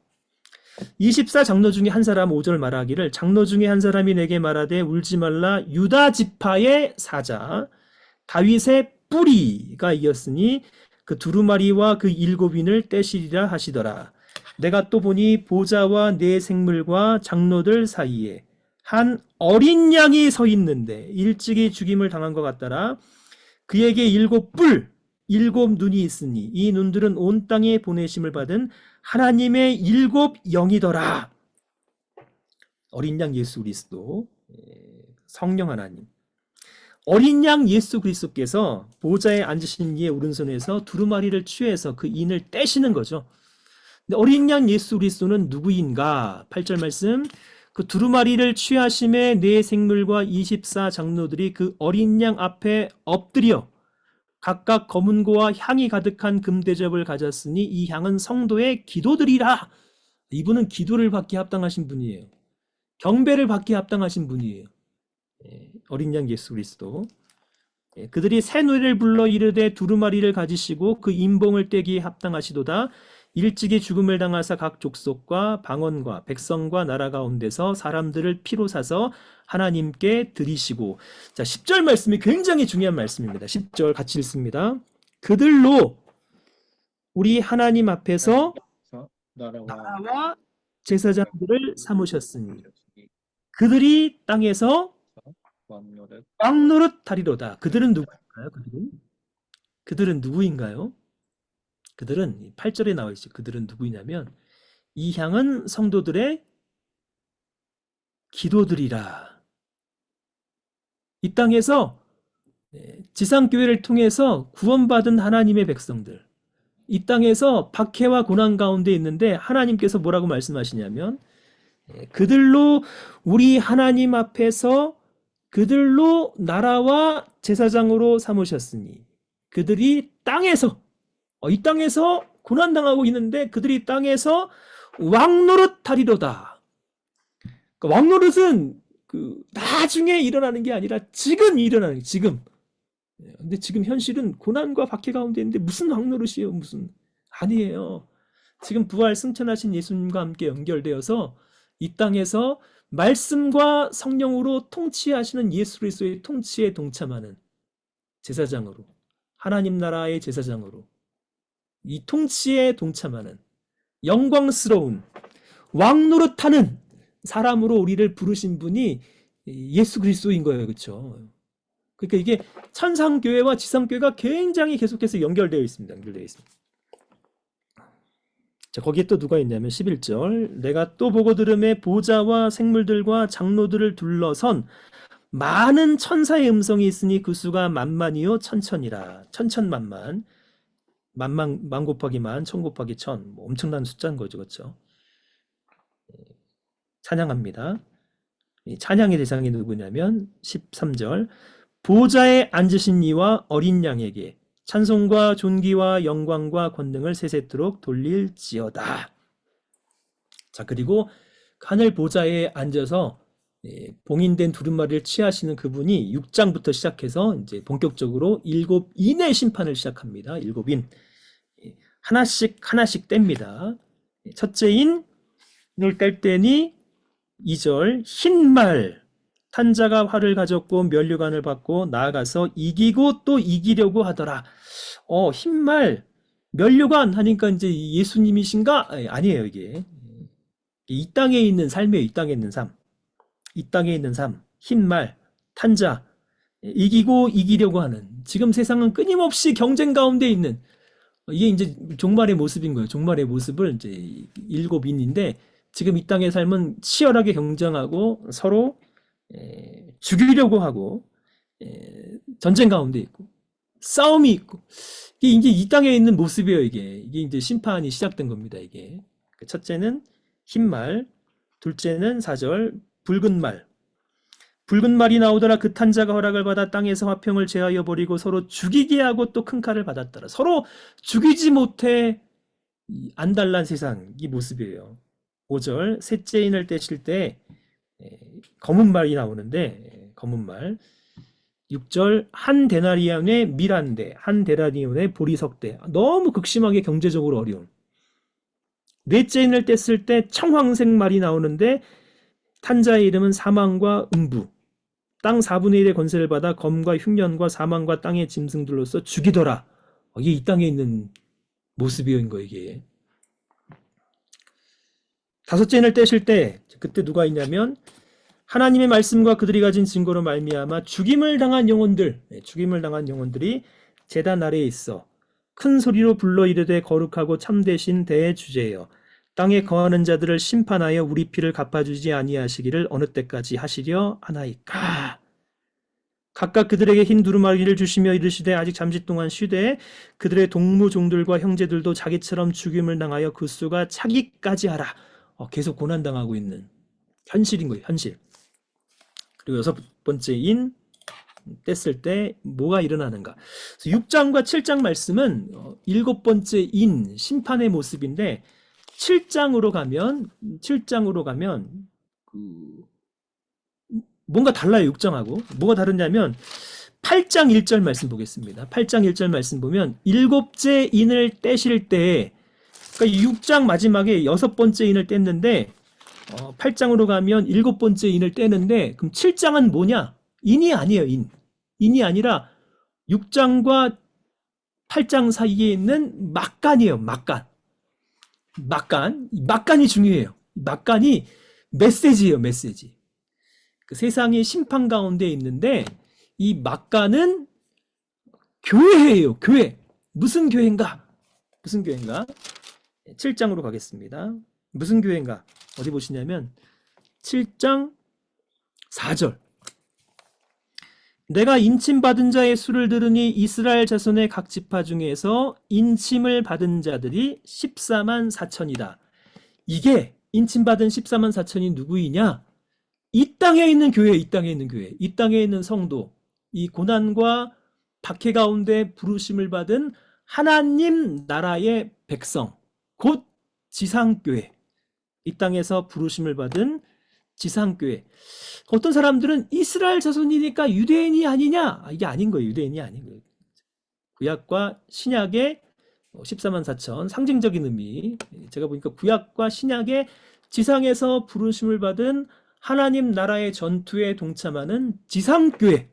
24장로 중에 한 사람 5절 말하기를 장로 중에 한 사람이 내게 말하되 울지 말라 유다 지파의 사자 다윗의 뿌리가 이었으니 그 두루마리와 그 7인을 떼시리라 하시더라. 내가 또 보니 보좌와 네 생물과 장로들 사이에 한 어린 양이 서 있는데 일찍이 죽임을 당한 것 같더라. 그에게 7뿔 7눈이 있으니 이 눈들은 온 땅에 보내심을 받은 하나님의 7영이더라. 어린 양 예수 그리스도, 성령 하나님. 어린 양 예수 그리스도께서 보좌에 앉으신 이의 오른손에서 두루마리를 취해서 그 인을 떼시는 거죠. 근데 어린 양 예수 그리스도는 누구인가? 8절 말씀. 그 두루마리를 취하심에 네 생물과 24장로들이 그 어린 양 앞에 엎드려 각각 검은고와 향이 가득한 금대접을 가졌으니 이 향은 성도의 기도들이라. 이분은 기도를 받기에 합당하신 분이에요. 경배를 받기에 합당하신 분이에요. 어린 양 예수 그리스도. 그들이 새 노래를 불러 이르되 두루마리를 가지시고 그 임봉을 떼기에 합당하시도다. 일찍이 죽음을 당하사 각 족속과 방언과 백성과 나라 가운데서 사람들을 피로 사서 하나님께 드리시고. 자, 10절 말씀이 굉장히 중요한 말씀입니다. 10절 같이 읽습니다. 그들로 우리 하나님 앞에서 나라와 제사장들을 삼으셨으니 그들이 땅에서 왕노릇 하리로다. 그들은 누구인가요? 그들은 누구인가요? 그들은 8절에 나와 있죠. 그들은 누구냐면 이 향은 성도들의 기도들이라. 이 땅에서 지상교회를 통해서 구원받은 하나님의 백성들, 이 땅에서 박해와 고난 가운데 있는데 하나님께서 뭐라고 말씀하시냐면 그들로 우리 하나님 앞에서 그들로 나라와 제사장으로 삼으셨으니 그들이 땅에서 이 땅에서 고난당하고 있는데 그들이 땅에서 왕노릇 하리로다. 그러니까 왕노릇은 나중에 일어나는 게 아니라 지금 일어나는 게 지금. 근데 지금 현실은 고난과 박해 가운데 있는데 무슨 왕노릇이에요? 무슨 아니에요. 지금 부활 승천하신 예수님과 함께 연결되어서 이 땅에서 말씀과 성령으로 통치하시는 예수 그리스도의 통치에 동참하는 제사장으로, 하나님 나라의 제사장으로 이 통치에 동참하는 영광스러운 왕노릇하는 사람으로 우리를 부르신 분이 예수 그리스도인 거예요. 그렇죠? 그러니까 이게 천상교회와 지상교회가 굉장히 계속해서 연결되어 있습니다. 자, 거기에 또 누가 있냐면 11절 내가 또 보고 들음에 보좌와 생물들과 장로들을 둘러선 많은 천사의 음성이 있으니 그 수가 만만이요 천천이라. 천천만만. 만 곱하기 만, 천 곱하기 천. 뭐 엄청난 숫자인 거죠. 그렇죠? 찬양합니다. 이 찬양의 대상이 누구냐면 13절 보좌에 앉으신 이와 어린 양에게 찬송과 존귀와 영광과 권능을 세세토록 돌릴지어다. 자, 그리고 하늘 보좌에 앉아서 봉인된 두루마리를 취하시는 그분이 6장부터 시작해서 이제 본격적으로 7인의 심판을 시작합니다. 7인. 하나씩 뗍니다. 첫째 인을 뗄 때니 2절 흰말 탄 자가 활을 가졌고 면류관을 받고 나아가서 이기고 또 이기려고 하더라. 흰말 면류관 하니까 이제 예수님이신가? 아니에요. 이게 이 땅에 있는 삶이에요. 이 땅에 있는 삶. 이 땅에 있는 삶. 흰말 탄 자 이기고 이기려고 하는. 지금 세상은 끊임없이 경쟁 가운데 있는 이게 이제 종말의 모습인 거예요. 종말의 모습을 이제 7인인데 지금 이 땅의 삶은 치열하게 경쟁하고 서로 죽이려고 하고 전쟁 가운데 있고 싸움이 있고 이게 이제 이 땅에 있는 모습이에요. 이게 이제 심판이 시작된 겁니다. 이게 첫째는 흰말, 둘째는 4절 붉은 말. 붉은 말이 나오더라. 그 탄 자가 허락을 받아 땅에서 화평을 제하여 버리고 서로 죽이게 하고 또 큰 칼을 받았더라. 서로 죽이지 못해 안달난 세상 이 모습이에요. 5절 셋째 인을 떼실 때 검은 말이 나오는데 검은 말. 6절 한 데나리온의 밀한대 한 데나리온의 보리석대. 너무 극심하게 경제적으로 어려운. 넷째 인을 뗐을 때 청황색 말이 나오는데 탄자의 이름은 사망과 음부. 땅 4분의 1의 권세를 받아 검과 흉년과 사망과 땅의 짐승들로서 죽이더라. 이게 이 땅에 있는 모습인 거예요. 이게. 다섯째 인을 떼실 때 그때 누가 있냐면 하나님의 말씀과 그들이 가진 증거로 말미암아 죽임을 당한 영혼들이 제단 아래에 있어 큰 소리로 불러 이르되 거룩하고 참되신 대주제여 땅에 거하는 자들을 심판하여 우리 피를 갚아주지 아니하시기를 어느 때까지 하시려 하나이까. 각각 그들에게 흰 두루마리를 주시며 이르시되 아직 잠시 동안 쉬되 그들의 동무종들과 형제들도 자기처럼 죽임을 당하여 그 수가 차기까지 하라. 계속 고난당하고 있는 현실인 거예요. 현실. 그리고 6번째 인 뗐을 때 뭐가 일어나는가. 6장과 7장 말씀은 7번째 인 심판의 모습인데 7장으로 가면 뭔가 달라요. 6장하고 뭐가 다르냐면 8장 1절 말씀 보겠습니다. 8장 1절 말씀 보면 일곱째 인을 떼실 때, 그러니까 6장 마지막에 6번째 인을 뗐는데 8장으로 가면 7번째 인을 떼는데, 그럼 7장은 뭐냐? 인이 아니에요. 인이 아니라 6장과 8장 사이에 있는 막간이에요. 막간이 중요해요. 막간이 메시지예요. 메시지. 그 세상의 심판 가운데 있는데 이 막간은 교회예요. 교회. 무슨 교회인가? 7장으로 가겠습니다. 무슨 교회인가? 어디 보시냐면 7장 4절. 내가 인침받은 자의 수를 들으니 이스라엘 자손의 각 지파 중에서 인침을 받은 자들이 14만 4천이다. 이게 인침받은 14만 4천이 누구이냐? 이 땅에 있는 교회, 이 땅에 있는 성도, 이 고난과 박해 가운데 부르심을 받은 하나님 나라의 백성, 곧 지상교회, 이 땅에서 부르심을 받은 지상교회. 어떤 사람들은 이스라엘 자손이니까 유대인이 아니냐? 이게 아닌 거예요. 유대인이 아닌 거예요. 구약과 신약의 14만 4천 상징적인 의미. 제가 보니까 구약과 신약의 지상에서 부르심을 받은 하나님 나라의 전투에 동참하는 지상교회.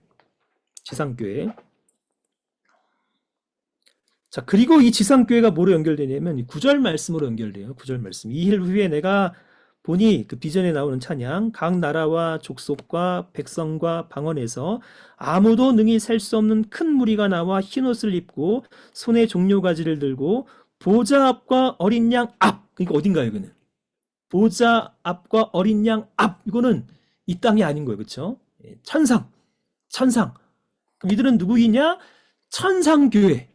자, 그리고 이 지상교회가 뭐로 연결되냐면 9절 말씀으로 연결돼요. 9절 말씀. 이 일 후에 내가 보니 그 비전에 나오는 찬양, 각 나라와 족속과 백성과 방언에서 아무도 능히 셀 수 없는 큰 무리가 나와 흰옷을 입고 손에 종려가지를 들고 보좌 앞과 어린 양 앞. 그러니까 어딘가요, 이거는? 보좌 앞과 어린 양 앞. 이거는 이 땅이 아닌 거예요. 그렇죠? 천상. 그럼 이들은 누구이냐? 천상교회.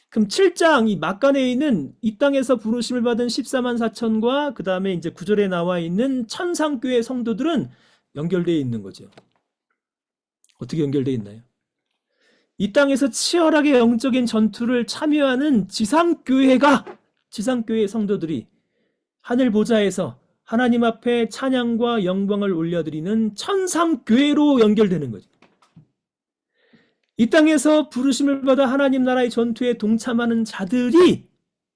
그럼 7장 이 막간에 있는 이 땅에서 부르심을 받은 14만 4천과 그 다음에 이제 9절에 나와 있는 천상교회 성도들은 연결되어 있는 거죠. 어떻게 연결되어 있나요? 이 땅에서 치열하게 영적인 전투를 참여하는 지상교회 성도들이 하늘 보좌에서 하나님 앞에 찬양과 영광을 올려드리는 천상교회로 연결되는 거죠. 이 땅에서 부르심을 받아 하나님 나라의 전투에 동참하는 자들이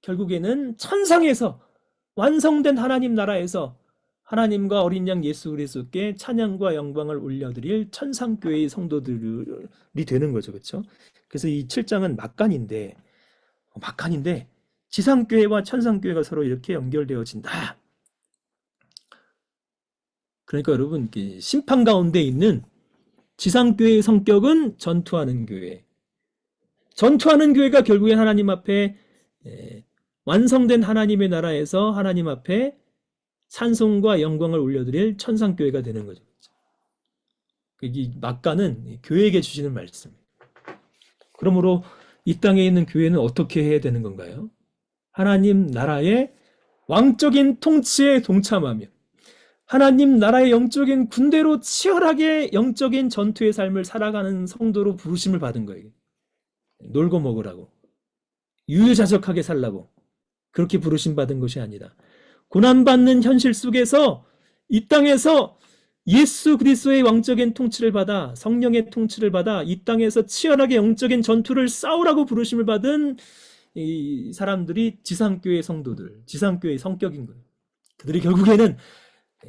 결국에는 천상에서 완성된 하나님 나라에서 하나님과 어린 양 예수 그리스도께 찬양과 영광을 올려드릴 천상교회의 성도들이 되는 거죠. 그렇죠? 그래서 이 7장은 막간인데 지상교회와 천상교회가 서로 이렇게 연결되어진다. 그러니까 여러분, 심판 가운데 있는 지상교회의 성격은 전투하는 교회. 전투하는 교회가 결국엔 하나님 앞에 완성된 하나님의 나라에서 하나님 앞에 찬송과 영광을 올려드릴 천상교회가 되는 거죠. 이 막간은 교회에게 주시는 말씀입니다. 그러므로 이 땅에 있는 교회는 어떻게 해야 되는 건가요? 하나님 나라의 왕적인 통치에 동참하며 하나님 나라의 영적인 군대로 치열하게 영적인 전투의 삶을 살아가는 성도로 부르심을 받은 거예요. 놀고 먹으라고, 유유자적하게 살라고, 그렇게 부르심 받은 것이 아니라 고난받는 현실 속에서 이 땅에서 예수 그리스도의 왕적인 통치를 받아, 성령의 통치를 받아 이 땅에서 치열하게 영적인 전투를 싸우라고 부르심을 받은 이 사람들이 지상교회 성도들, 지상교회의 성격인 거예요. 그들이 결국에는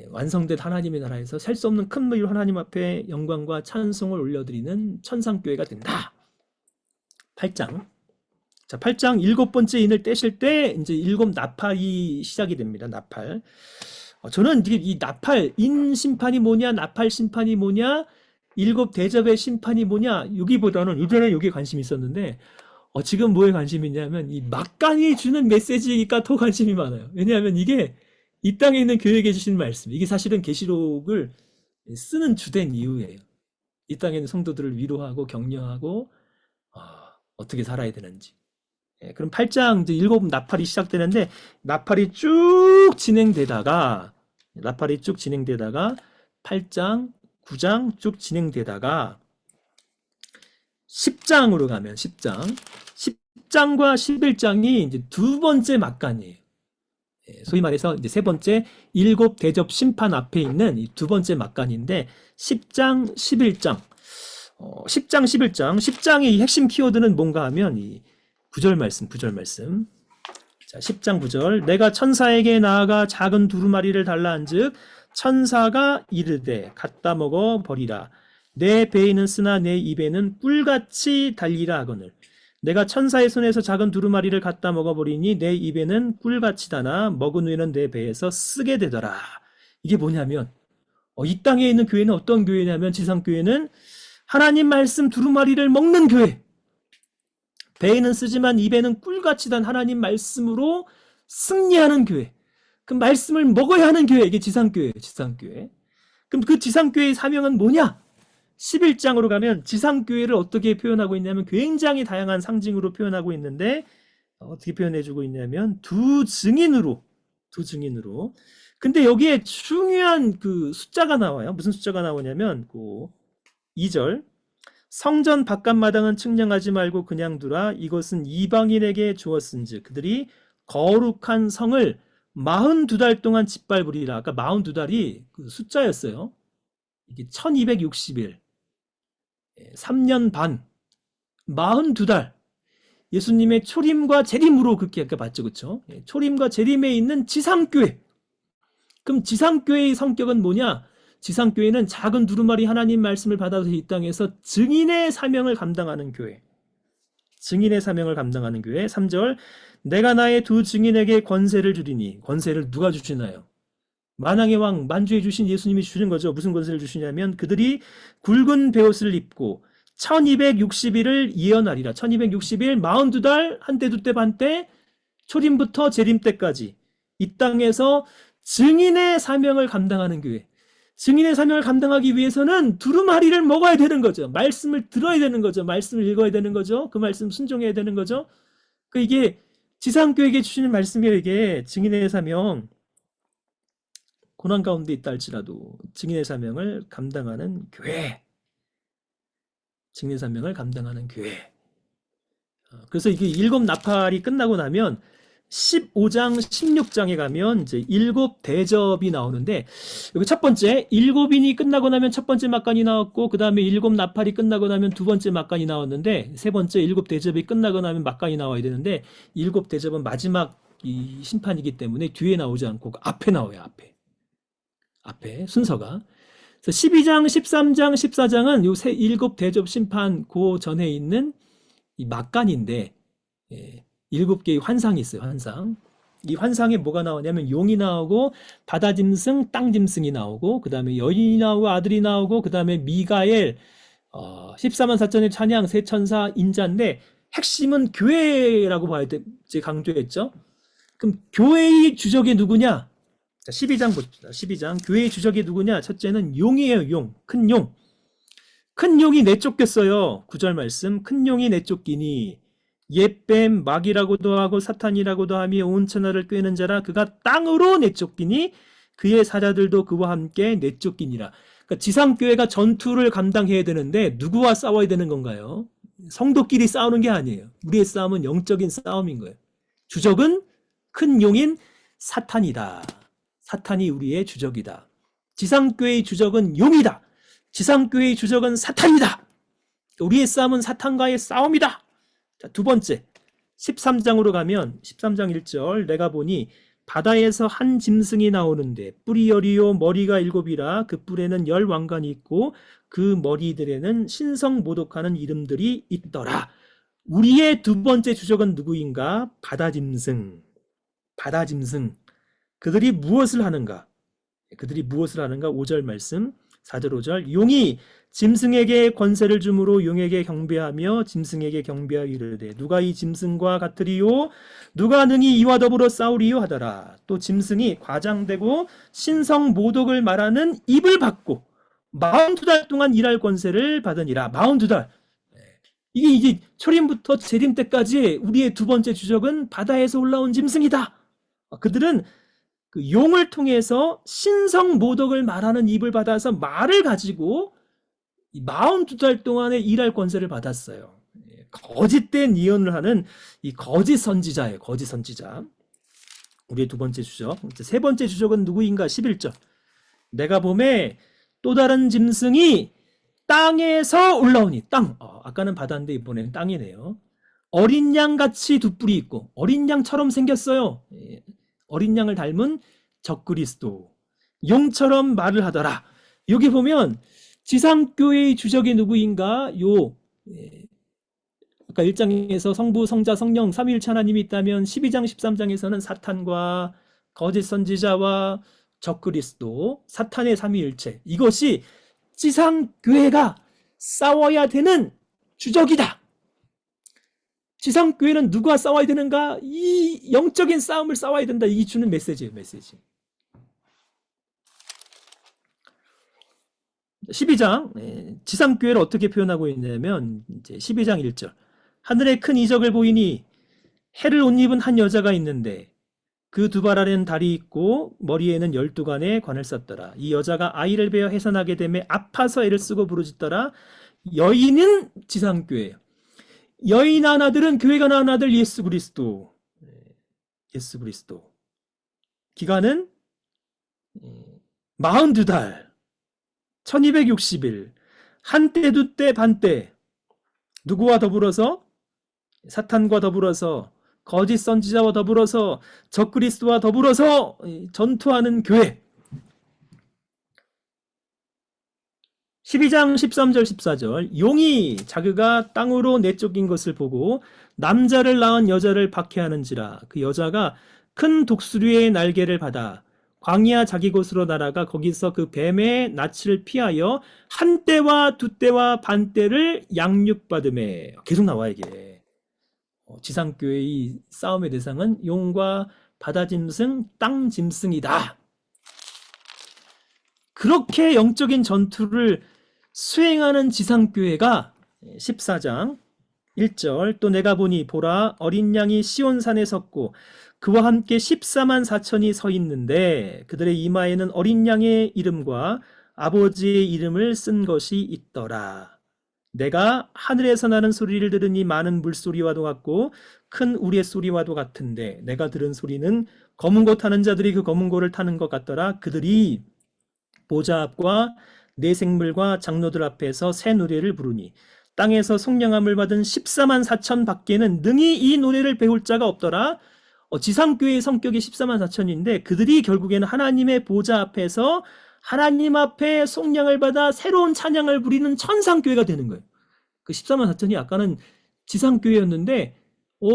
완성된 하나님의 나라에서 셀 수 없는 큰 무리로 하나님 앞에 영광과 찬송을 올려드리는 천상교회가 된다. 8장. 자, 8장 7번째 인을 떼실 때 이제 7 나팔이 시작이 됩니다. 나팔. 저는 이 나팔, 인 심판이 뭐냐, 나팔 심판이 뭐냐, 7 대접의 심판이 뭐냐, 여기보다는 예전에 여기에 관심이 있었는데 지금 뭐에 관심이 있냐면 이 막간이 주는 메시지가 더 관심이 많아요. 왜냐하면 이게 이 땅에 있는 교회에게 주신 말씀, 이게 사실은 계시록을 쓰는 주된 이유예요. 이 땅에 있는 성도들을 위로하고 격려하고 어떻게 살아야 되는지. 그럼 8장 이제 7 나팔이 시작되는데 나팔이 쭉 진행되다가 8장, 9장 쭉 진행되다가 10장으로 가면 10장과 11장이 이제 두 번째 막간이에요. 소위 말해서 이제 세 번째 7 대접 심판 앞에 있는 이 두 번째 막간인데 10장, 11장. 10장, 11장. 10장의 핵심 키워드는 뭔가 하면 이 9절 말씀. 자, 10장 9절. 내가 천사에게 나아가 작은 두루마리를 달라한즉 천사가 이르되 갖다 먹어 버리라. 내 배에는 쓰나 내 입에는 꿀같이 달리라 하거늘. 내가 천사의 손에서 작은 두루마리를 갖다 먹어버리니 내 입에는 꿀같이 다나 먹은 후에는 내 배에서 쓰게 되더라. 이게 뭐냐면 이 땅에 있는 교회는 어떤 교회냐면 지상교회는 하나님 말씀 두루마리를 먹는 교회. 배에는 쓰지만 입에는 꿀같이 단 하나님 말씀으로 승리하는 교회. 그 말씀을 먹어야 하는 교회. 이게 지상교회예요. 지상교회. 그럼 그 지상교회의 사명은 뭐냐? 11장으로 가면 지상교회를 어떻게 표현하고 있냐면 굉장히 다양한 상징으로 표현하고 있는데 어떻게 표현해주고 있냐면 두 증인으로. 근데 여기에 중요한 그 숫자가 나와요. 무슨 숫자가 나오냐면 그 2절. 성전 바깥마당은 측량하지 말고 그냥 두라. 이것은 이방인에게 주었은즉 그들이 거룩한 성을 42달 동안 짓밟으리라. 아까 42달이 그 숫자였어요. 이게 1260일. 3년 반, 42달. 예수님의 초림과 재림으로 그렇게 아까 봤죠, 그렇죠? 초림과 재림에 있는 지상교회. 그럼 지상교회의 성격은 뭐냐? 지상교회는 작은 두루마리 하나님 말씀을 받아서 이 땅에서 증인의 사명을 감당하는 교회. 증인의 사명을 감당하는 교회. 3절. 내가 나의 두 증인에게 권세를 주리니. 권세를 누가 주시나요? 만왕의 왕 만주에 주신 예수님이 주신 거죠. 무슨 권세를 주시냐면 그들이 굵은 베옷을 입고 1260일을 예언하리라. 1260일 42달 한때 두때 반때 초림부터 재림 때까지 이 땅에서 증인의 사명을 감당하는 교회. 증인의 사명을 감당하기 위해서는 두루마리를 먹어야 되는 거죠. 말씀을 들어야 되는 거죠. 말씀을 읽어야 되는 거죠. 그 말씀 순종해야 되는 거죠. 이게 지상교회에게 주시는 말씀이에요. 이게 증인의 사명. 고난 가운데 있다 할지라도 증인의 사명을 감당하는 교회. 증인의 사명을 감당하는 교회. 그래서 이게 7 나팔이 끝나고 나면 15장, 16장에 가면 이제 7 대접이 나오는데 여기 첫 번째 7인이 끝나고 나면 첫 번째 막간이 나왔고 그 다음에 7 나팔이 끝나고 나면 두 번째 막간이 나왔는데 세 번째 7 대접이 끝나고 나면 막간이 나와야 되는데 7 대접은 마지막 이 심판이기 때문에 뒤에 나오지 않고 앞에 나와요. 앞에 순서가. 그래서 12장, 13장, 14장은 요 7 대접 심판 그 전에 있는 이 막간인데 7개의 환상이 있어요. 환상. 이 환상에 뭐가 나오냐면 용이 나오고 바다 짐승, 땅 짐승이 나오고 그 다음에 여인이 나오고 아들이 나오고 그 다음에 미가엘 14만 4천의 찬양, 세 천사, 인자인데 핵심은 교회라고 봐야 돼. 제가 강조했죠. 그럼 교회의 주적이 누구냐? 자, 12장 봅시다. 12장. 교회의 주적이 누구냐? 첫째는 용이에요. 용. 큰 용. 큰 용이 내쫓겼어요. 9절 말씀. 큰 용이 내쫓기니 옛뱀 마귀라고도 하고 사탄이라고도 하며 온 천하를 꿰는 자라 그가 땅으로 내쫓기니 그의 사자들도 그와 함께 내쫓기니라. 그러니까 지상교회가 전투를 감당해야 되는데 누구와 싸워야 되는 건가요? 성도끼리 싸우는 게 아니에요. 우리의 싸움은 영적인 싸움인 거예요. 주적은 큰 용인 사탄이다. 사탄이 우리의 주적이다. 지상교회의 주적은 용이다. 지상교회의 주적은 사탄이다. 우리의 싸움은 사탄과의 싸움이다. 자, 두 번째 13장으로 가면 13장 1절 내가 보니 바다에서 한 짐승이 나오는데 뿔이 10이요 머리가 7이라 그 뿔에는 10 왕관이 있고 그 머리들에는 신성 모독하는 이름들이 있더라. 우리의 두 번째 주적은 누구인가? 바다 짐승. 그들이 무엇을 하는가? 5절 말씀 4절 5절 용이 짐승에게 권세를 주므로 용에게 경배하며 짐승에게 경배하여 이르되 누가 이 짐승과 같으리요? 누가 능히 이와 더불어 싸우리요? 하더라. 또 짐승이 과장되고 신성 모독을 말하는 입을 받고 42달 동안 일할 권세를 받으니라. 42달. 이게 이제 초림부터 재림 때까지 우리의 두 번째 주적은 바다에서 올라온 짐승이다. 그들은 그 용을 통해서 신성 모독을 말하는 입을 받아서 말을 가지고 42달 동안의 일할 권세를 받았어요. 거짓된 예언을 하는 이 거짓 선지자예요. 거짓 선지자. 우리의 두 번째 주적. 세 번째 주적은 누구인가? 11절. 내가 보매 또 다른 짐승이 땅에서 올라오니 땅. 아까는 바다인데 이번에는 땅이네요. 어린 양같이 두 뿔이 있고 어린 양처럼 생겼어요. 예, 어린 양을 닮은 적그리스도. 용처럼 말을 하더라. 여기 보면 지상교회의 주적이 누구인가? 예, 아까 1장에서 성부, 성자, 성령, 삼위일체 하나님이 있다면 12장, 13장에서는 사탄과 거짓 선지자와 적그리스도, 사탄의 삼위일체. 이것이 지상교회가 싸워야 되는 주적이다. 지상교회는 누가 싸워야 되는가? 이 영적인 싸움을 싸워야 된다. 이 주는 메시지예요, 메시지. 12장, 지상교회를 어떻게 표현하고 있냐면, 이제 12장 1절. 하늘에 큰 이적을 보이니 해를 옷 입은 한 여자가 있는데 그 두 발 아래는 달이 있고 머리에는 12간의 관을 썼더라. 이 여자가 아이를 베어 해산하게 되매 아파서 애를 쓰고 부르짖더라. 여인은 지상교회예요. 여인 하나들은 교회가 낳은 아들 예수 그리스도. 예수 그리스도. 기간은 42달. 1260일. 한때, 두때, 반때. 누구와 더불어서? 사탄과 더불어서, 거짓 선지자와 더불어서, 적그리스도와 더불어서 전투하는 교회. 12장 13절 14절. 용이 자그가 땅으로 내쫓긴 것을 보고 남자를 낳은 여자를 박해하는지라. 그 여자가 큰 독수리의 날개를 받아 광야 자기 곳으로 날아가 거기서 그 뱀의 낯을 피하여 한 때와 두 때와 반 때를 양육받음에. 계속 나와 이게. 지상교회의 싸움의 대상은 용과 바다 짐승, 땅 짐승이다. 그렇게 영적인 전투를 수행하는 지상교회가 14장 1절. 또 내가 보니 보라 어린 양이 시온산에 섰고 그와 함께 14만 4천이 서 있는데 그들의 이마에는 어린 양의 이름과 아버지의 이름을 쓴 것이 있더라. 내가 하늘에서 나는 소리를 들으니 많은 물소리와도 같고 큰 우리의 소리와도 같은데 내가 들은 소리는 검은 고 타는 자들이 그 검은 고를 타는 것 같더라. 그들이 보좌 앞과 네 생물과 장로들 앞에서 새 노래를 부르니 땅에서 속량함을 받은 14만 4천 밖에는 능히 이 노래를 배울 자가 없더라. 지상교회의 성격이 14만 4천인데 그들이 결국에는 하나님의 보좌 앞에서 하나님 앞에 속량을 받아 새로운 찬양을 부리는 천상교회가 되는 거예요. 그 14만 4천이 아까는 지상교회였는데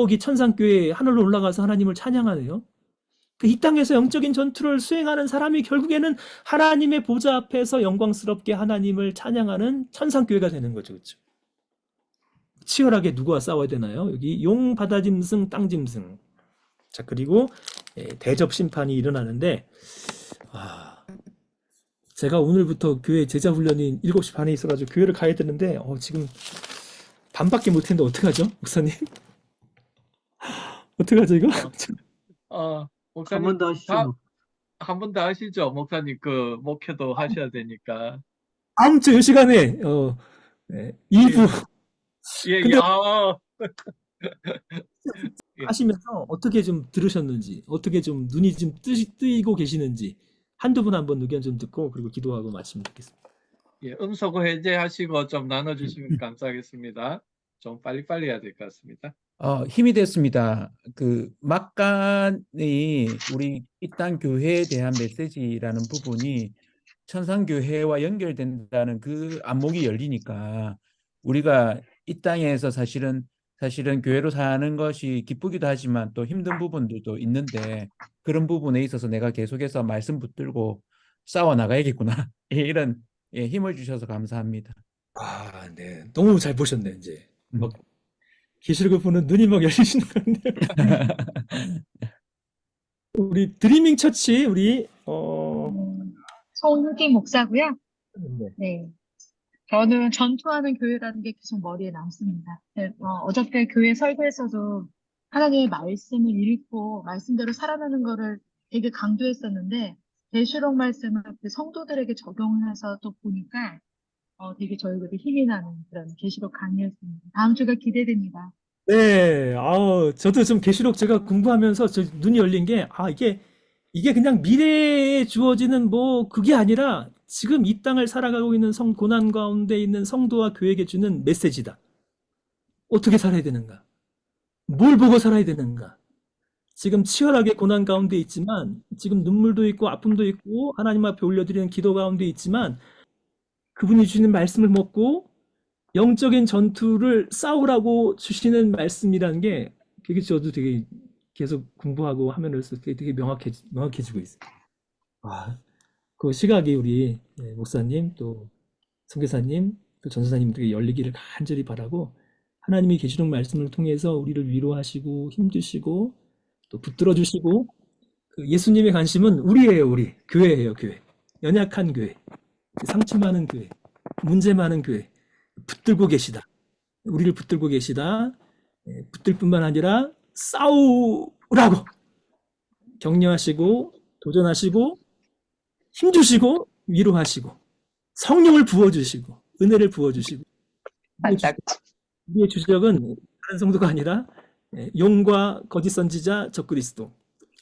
이 천상교회 하늘로 올라가서 하나님을 찬양하네요. 이 땅에서 영적인 전투를 수행하는 사람이 결국에는 하나님의 보좌 앞에서 영광스럽게 하나님을 찬양하는 천상교회가 되는 거죠. 그렇죠? 치열하게 누구와 싸워야 되나요? 여기 용, 바다 짐승, 땅 짐승. 자, 그리고 대접 심판이 일어나는데 제가 오늘부터 교회 제자 훈련이 7시 반에 있어가지고 교회를 가야 되는데 지금 반밖에 못했는데 어떡하죠? 목사님? 어떡하죠 이거? 어, 한 번 더 하시죠. 한 번 더 하시죠. 목사님 그 목회도 하셔야 되니까. 다음 주 이 시간에 2부 예, 근데- 하시면서 어떻게 좀 들으셨는지, 어떻게 좀 눈이 좀 뜨이고 계시는지 한두 분 한번 의견 좀 듣고 그리고 기도하고 마치면 좋겠습니다. 예, 음소거 해제하시고 좀 나눠주시면 감사하겠습니다. 좀 빨리빨리 해야 될 것 같습니다. 힘이 됐습니다. 그 막간의 우리 이 땅 교회에 대한 메시지라는 부분이 천상교회와 연결된다는 그 안목이 열리니까 우리가 이 땅에서 사실은 교회로 사는 것이 기쁘기도 하지만 또 힘든 부분들도 있는데 그런 부분에 있어서 내가 계속해서 말씀 붙들고 싸워 나가야겠구나. 이런 힘을 주셔서 감사합니다. 네. 너무 잘 보셨네, 이제. 막 계시록을 보는 눈이 막 열리시는 건데요. 우리 드리밍 처치, 우리, 손흑임 목사고요. 네. 네. 저는 전투하는 교회라는 게 계속 머리에 남습니다. 어저께 교회 설교에서도 하나님의 말씀을 읽고 말씀대로 살아가는 거를 되게 강조했었는데 계시록 말씀을 그 성도들에게 적용해서 또 보니까 되게 저희들이 힘이 나는 그런 계시록 강의였습니다. 다음 주가 기대됩니다. 네, 저도 좀 계시록 제가 공부하면서 눈이 열린 게, 이게 그냥 미래에 주어지는 그게 아니라 지금 이 땅을 살아가고 있는 고난 가운데 있는 성도와 교회에게 주는 메시지다. 어떻게 살아야 되는가? 뭘 보고 살아야 되는가? 지금 치열하게 고난 가운데 있지만, 지금 눈물도 있고 아픔도 있고 하나님 앞에 올려드리는 기도 가운데 있지만, 그분이 주시는 말씀을 먹고 영적인 전투를 싸우라고 주시는 말씀이라는 게 그게 저도 되게 계속 공부하고 하면서 되게 명확해지고 있어요. 그 시각이 우리 목사님 또 선교사님 또 전사님 되게 열리기를 간절히 바라고, 하나님이 계시록 말씀을 통해서 우리를 위로하시고 힘주시고 또 붙들어 주시고, 그 예수님의 관심은 우리예요. 우리 교회예요. 교회, 연약한 교회, 상처 많은 교회, 문제 많은 교회 붙들고 계시다. 우리를 붙들고 계시다. 붙들 뿐만 아니라 싸우라고 격려하시고 도전하시고 힘주시고 위로하시고 성령을 부어주시고 은혜를 부어주시고, 우리의 주적은 다른 성도가 아니라 용과 거짓 선지자 적그리스도,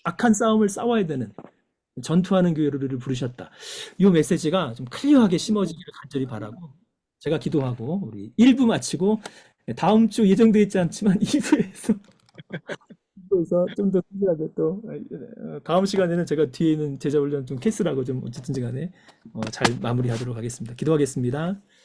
악한 싸움을 싸워야 되는 전투하는 교회를 우리를 부르셨다. 이 메시지가 좀 클리어하게 심어지기를 간절히 바라고, 제가 기도하고 우리 1부 마치고 다음 주 예정되어 있지 않지만 2부에서 좀 더 특별하게 또 다음 시간에는 제가 뒤에 있는 제자 훈련 좀 캐스라고 좀 어쨌든지 간에 잘 마무리하도록 하겠습니다. 기도하겠습니다.